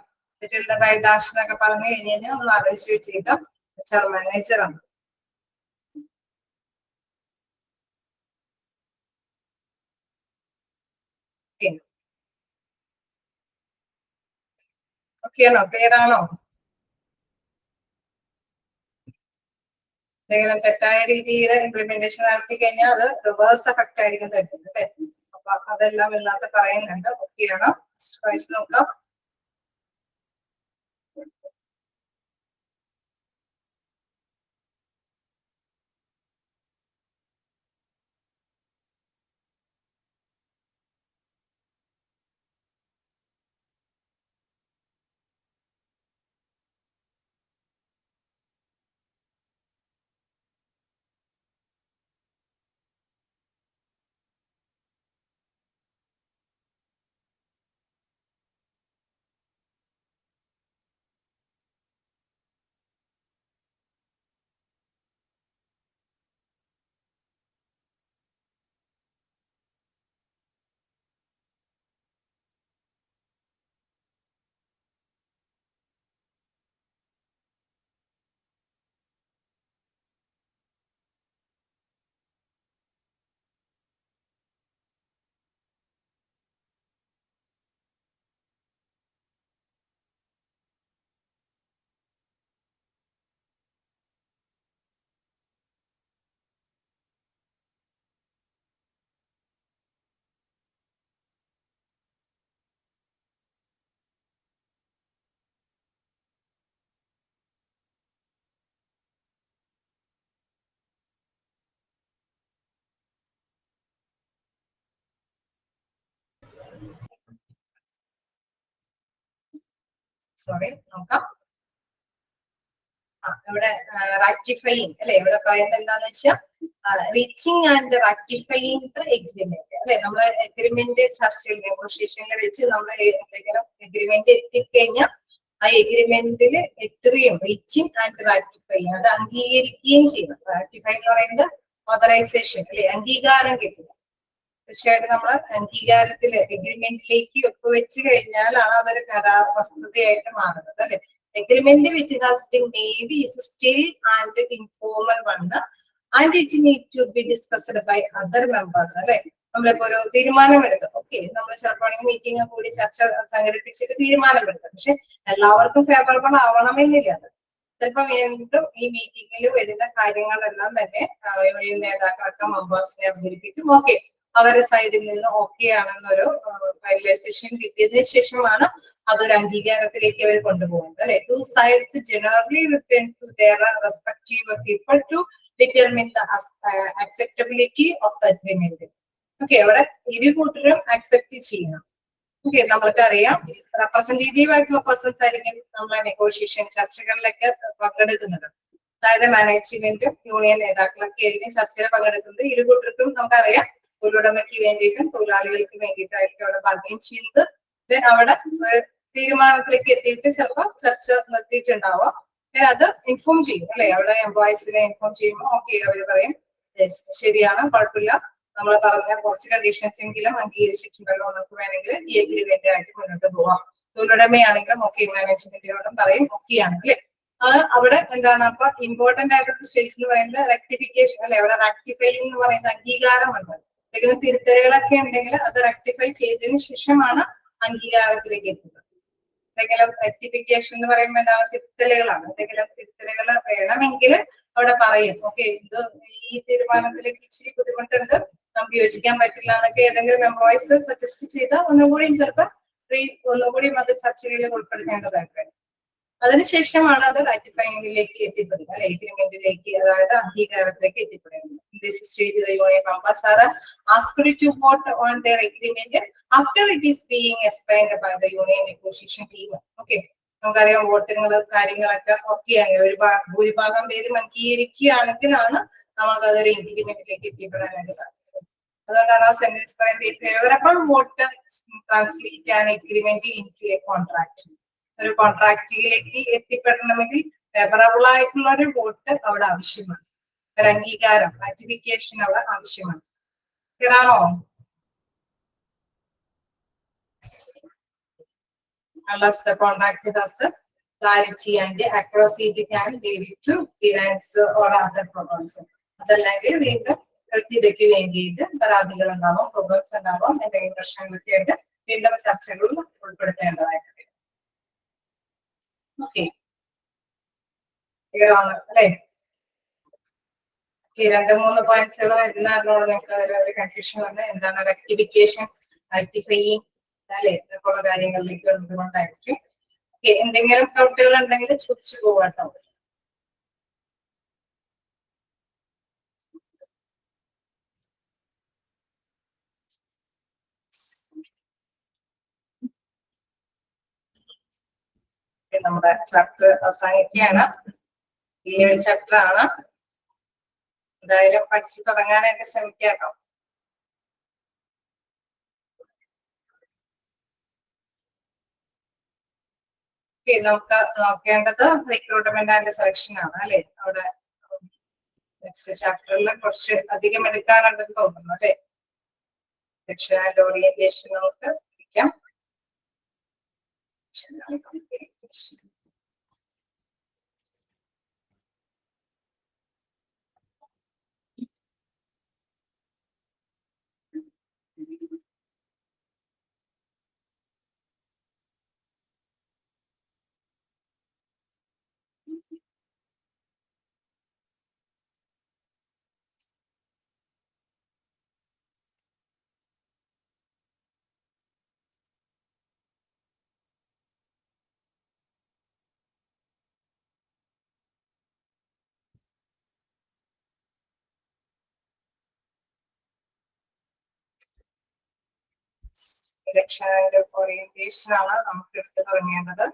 സെറ്റിൽഡ് ബൈ ഡാഷ് എന്നൊക്കെ പറഞ്ഞു കഴിഞ്ഞാൽ നമ്മൾ ആലോചിച്ച് വെച്ചേക്കാം HR മാനേജറാണ്. ഓക്കെയാണോ? ക്ലിയർ ആണോ? എന്തെങ്കിലും തെറ്റായ രീതിയിൽ ഇംപ്ലിമെന്റേഷൻ നടത്തി കഴിഞ്ഞാൽ അത് റിവേഴ്സ് എഫക്ട് ആയിരിക്കും തരുന്നത് അല്ലെ. അപ്പൊ അതെല്ലാം ഇല്ലാത്ത പറയുന്നുണ്ട്. ഓക്കെയാണോ? വായിച്ച് നോക്കാം. സോറി നോക്കാം. ഇവിടെ റാറ്റിഫൈയിങ് അല്ലെ. ഇവിടെ പറയുന്നത് എന്താന്ന് വെച്ചാൽ റീച്ചിങ് ആൻഡ് റാറ്റിഫൈയിങ് ദ എഗ്രിമെന്റ് അല്ലെ. നമ്മള് എഗ്രിമെന്റ് ചർച്ചയിൽ നെഗോഷിയേഷനിൽ വെച്ച് നമ്മൾ എന്തെങ്കിലും എഗ്രിമെന്റ് എത്തിക്കഴിഞ്ഞാൽ ആ എഗ്രിമെന്റിൽ എത്തുകയും റീച്ചിങ് ആൻഡ് റാറ്റിഫൈയിങ് അത് അംഗീകരിക്കുകയും ചെയ്യണം. റാറ്റിഫൈ എന്ന് പറയുന്നത് ഓതറൈസേഷൻ അല്ലെ, അംഗീകാരം കിട്ടുക. തീർച്ചയായിട്ടും നമ്മൾ അംഗീകാരത്തില് എഗ്രിമെന്റിലേക്ക് ഒപ്പുവെച്ച് കഴിഞ്ഞാലാണ് അതൊരു കരാർ വസ്തുതയായിട്ട് മാറുന്നത് അല്ലെ. Agreement which has been made is still and informal one and it needs to be discussed by other members അല്ലെ. നമ്മളിപ്പോ ഒരു തീരുമാനമെടുക്കും. ഓക്കെ, നമ്മൾ ചിലപ്പോൾ മീറ്റിംഗ് കൂടി ചർച്ച സംഘടിപ്പിച്ചിട്ട് തീരുമാനമെടുക്കും. പക്ഷെ എല്ലാവർക്കും ഫേവറബിൾ ആവണമെന്നില്ല. അത് ചിലപ്പോൾ വീണ്ടും ഈ മീറ്റിംഗിൽ വരുന്ന കാര്യങ്ങളെല്ലാം തന്നെ നേതാക്കളൊക്കെ മെമ്പേഴ്സിനെ അവതരിപ്പിക്കും. ഓക്കെ, അവരുടെ സൈഡിൽ നിന്ന് ഓക്കെ ആണെന്നൊരു ഫൈനലൈസേഷൻ കിട്ടിയതിനു ശേഷമാണ് അതൊരു അംഗീകാരത്തിലേക്ക് അവർ കൊണ്ടുപോകുന്നത് അല്ലെ. Two sides generally return to their respective people to determine the acceptability of the agreement. Okay, അവിടെ ഇരു കൂട്ടരും അക്സെപ്റ്റ് ചെയ്യണം. ഓക്കെ, നമ്മൾക്കറിയാം റെപ്രസെന്റേറ്റീവ് ആയിട്ടുള്ള പേഴ്സൺസ് ആയിരിക്കും നമ്മളെ നെഗോഷിയേഷൻ ചർച്ചകളിലൊക്കെ പങ്കെടുക്കുന്നത്. അതായത് മാനേജ്മെന്റും യൂണിയൻ നേതാക്കളൊക്കെ ആയിരിക്കും ചർച്ചയിൽ പങ്കെടുക്കുന്നത്. ഇരു കൂട്ടർക്കും നമുക്കറിയാം തൊഴിലുടമയ്ക്ക് വേണ്ടിയിട്ടും തൊഴിലാളികൾക്ക് വേണ്ടിയിട്ടായിരിക്കും അവിടെ ബാർഗെയിൻ ചെയ്യുന്നത്. അവിടെ തീരുമാനത്തിലേക്ക് എത്തിയിട്ട് ചിലപ്പോൾ ചർച്ച നിർത്തിയിട്ടുണ്ടാവാം. അത് ഇൻഫോം ചെയ്യും അല്ലെ. അവിടെ എംപ്ലോയീസിനെ ഇൻഫോം ചെയ്യുമ്പോൾ ഓക്കെ അവര് പറയും ശരിയാണ്, കുഴപ്പമില്ല, നമ്മൾ പറഞ്ഞ കുറച്ച് കണ്ടീഷൻസ് എങ്കിലും അംഗീകരിച്ചിട്ടുണ്ടല്ലോ, നമുക്ക് വേണമെങ്കിൽ ഈ എഗ്രിമെന്റ് ആയിട്ട് മുന്നോട്ട് പോവാം തൊഴിലുടമയാണെങ്കിലും ഓക്കെ, മാനേജ്മെന്റിനോടും പറയും ഓക്കെ ആണ് അല്ലെ. അവിടെ എന്താണ് അപ്പൊ ഇമ്പോർട്ടന്റ് ആയിട്ടുള്ള സ്റ്റേജ് എന്ന് പറയുന്നത് റെക്ടിഫിക്കേഷൻ അല്ലെ. അവിടെ റെക്ടിഫൈ എന്ന് പറയുന്ന അംഗീകാരമുണ്ട്. എന്തെങ്കിലും തിരുത്തലുകളൊക്കെ ഉണ്ടെങ്കിൽ അത് റെക്ടിഫൈ ചെയ്തതിനു ശേഷമാണ് അംഗീകാരത്തിലേക്ക് എത്തുന്നത്. എന്തെങ്കിലും റെക്ടിഫിക്കേഷൻ എന്ന് പറയുമ്പോൾ എന്താണ്, തിരുത്തലുകളാണ്. എന്തെങ്കിലും തിരുത്തലുകൾ വേണമെങ്കിൽ അവിടെ പറയും ഓക്കെ, ഇത് ഈ തീരുമാനത്തിലേക്ക് ഇച്ചിരി ബുദ്ധിമുട്ടുണ്ട്, നമുക്ക് യോജിക്കാൻ പറ്റില്ല എന്നൊക്കെ ഏതെങ്കിലും എംപ്ലോയീസ് സജസ്റ്റ് ചെയ്താൽ ഒന്നുകൂടിയും ചിലപ്പോൾ ഒന്നുകൂടിയും അത് ചർച്ചകളിൽ ഉൾപ്പെടുത്തേണ്ടതായിട്ട്. അതിനുശേഷമാണ് അത് റാറ്റിഫൈയിലേക്ക് എത്തിപ്പെടുന്നത് അല്ലെ, എഗ്രിമെന്റിലേക്ക്, അതായത് അംഗീകാരത്തിലേക്ക് എത്തിപ്പെടുന്നത്. This stage the union members are asked to vote on their agreement after it is being explained by the union negotiation team. Okay, നമുക്കറിയാം വോട്ടുകൾ കാര്യങ്ങളൊക്കെ ഒക്കെയാണ്. ഭൂരിഭാഗം പേരും അംഗീകരിക്കുകയാണെങ്കിലാണ് നമുക്ക് അതൊരു എഗ്രിമെന്റിലേക്ക് എത്തിപ്പെടാനായിട്ട് സാധിക്കുന്നത്. അതുകൊണ്ടാണ് ആ സെന്റൻസ് പറയുന്നത് favourable vote translate an agreement into a contract. ഒരു കോൺട്രാക്റ്റിലേക്ക് എത്തിപ്പെടണമെങ്കിൽ ഫേവറബിൾ ആയിട്ടുള്ള ഒരു വോട്ട് അവിടെ ആവശ്യമാണ്. ഒരു അംഗീകാരം, റാറ്റിഫിക്കേഷൻ അവിടെ ആവശ്യമാണ്. ക്ലിയറാണോ? Unless the contract has clarity and accuracy, can lead to events or other problems. അതല്ലെങ്കിൽ വീണ്ടും കൃത്യതയ്ക്ക് വേണ്ടിയിട്ട് പരാതികൾ ഉണ്ടാവും, പ്രോബ്ലംസ് ഉണ്ടാവും, എന്തെങ്കിലും പ്രശ്നങ്ങളൊക്കെ ആയിട്ട് വീണ്ടും ചർച്ചകളിൽ ഉൾപ്പെടുത്തേണ്ടതായിട്ട്. ഓക്കെ, ക്ലിയർ ആണ് അല്ലേ? രണ്ട് മൂന്ന് പോയിന്റ്സുകൾ വരുന്നതിനോട് നിങ്ങൾക്ക് ഒരു കൺഫ്യൂഷൻ വന്ന് എന്താണ് റെക്ടിഫിക്കേഷൻ, റെക്ടിഫൈയിങ് അല്ലെ, ഇതൊക്കെയുള്ള കാര്യങ്ങളിലേക്ക് വരുന്നതുകൊണ്ടായിരിക്കും. എന്തെങ്കിലും ഡൗട്ടുകൾ ഉണ്ടെങ്കിൽ ചോദിച്ചു പോവാട്ടോ. നമ്മുടെ ചാപ്റ്റർ അവസാനിക്കുകയാണ്. ഈ ഒരു ചാപ്റ്റർ ആണ്. എന്തായാലും പഠിച്ചു തുടങ്ങാനായിട്ട് ശ്രമിക്കാട്ടോ. നമുക്ക് നോക്കേണ്ടത് റിക്രൂട്ട്മെന്റ് ആൻഡ് സെലക്ഷൻ ആണ് അല്ലെ. അവിടെ നെക്സ്റ്റ് ചാപ്റ്ററിൽ കുറച്ച് അധികം എടുക്കാനുണ്ടെന്ന് തോന്നുന്നു അല്ലെ. സെലക്ഷൻ ആൻഡ് ഓറിയന്റേഷൻ നമുക്ക് പഠിക്കാം. സെലക്ഷൻ ആൻഡ് ഓറിയന്റേഷൻ ആണ് നമുക്ക് എടുത്ത് തുടങ്ങേണ്ടത്.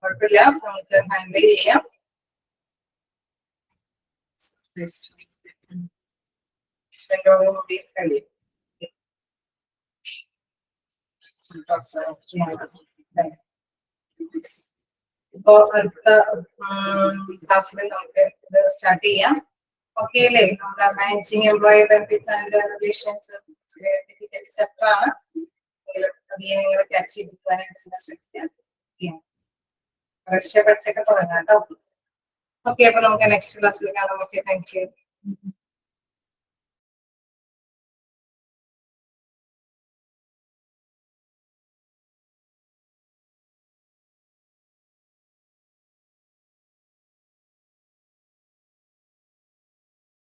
കുഴപ്പമില്ല, നമുക്ക് ഹാൻഡിൽ ചെയ്യാം. കഴിയും. ഇപ്പോ അടുത്ത ക്ലാസ്സിൽ നമുക്ക് ഇത് സ്റ്റാർട്ട് ചെയ്യാം. ഓക്കെ അല്ലേ? നമ്മുടെ managing employee benefits and relations chapter ആണ്. അധികം നിങ്ങൾ ക്യാച്ച് ചെയ്തിരിക്കാനായിട്ട് ശ്രമിക്കാം. പഠിച്ചൊക്കെ തുടങ്ങാം കേട്ടോ. ഓക്കെ, അപ്പൊ നമുക്ക് നെക്സ്റ്റ് ക്ലാസ്സിൽ കാണാം. Okay, thank you.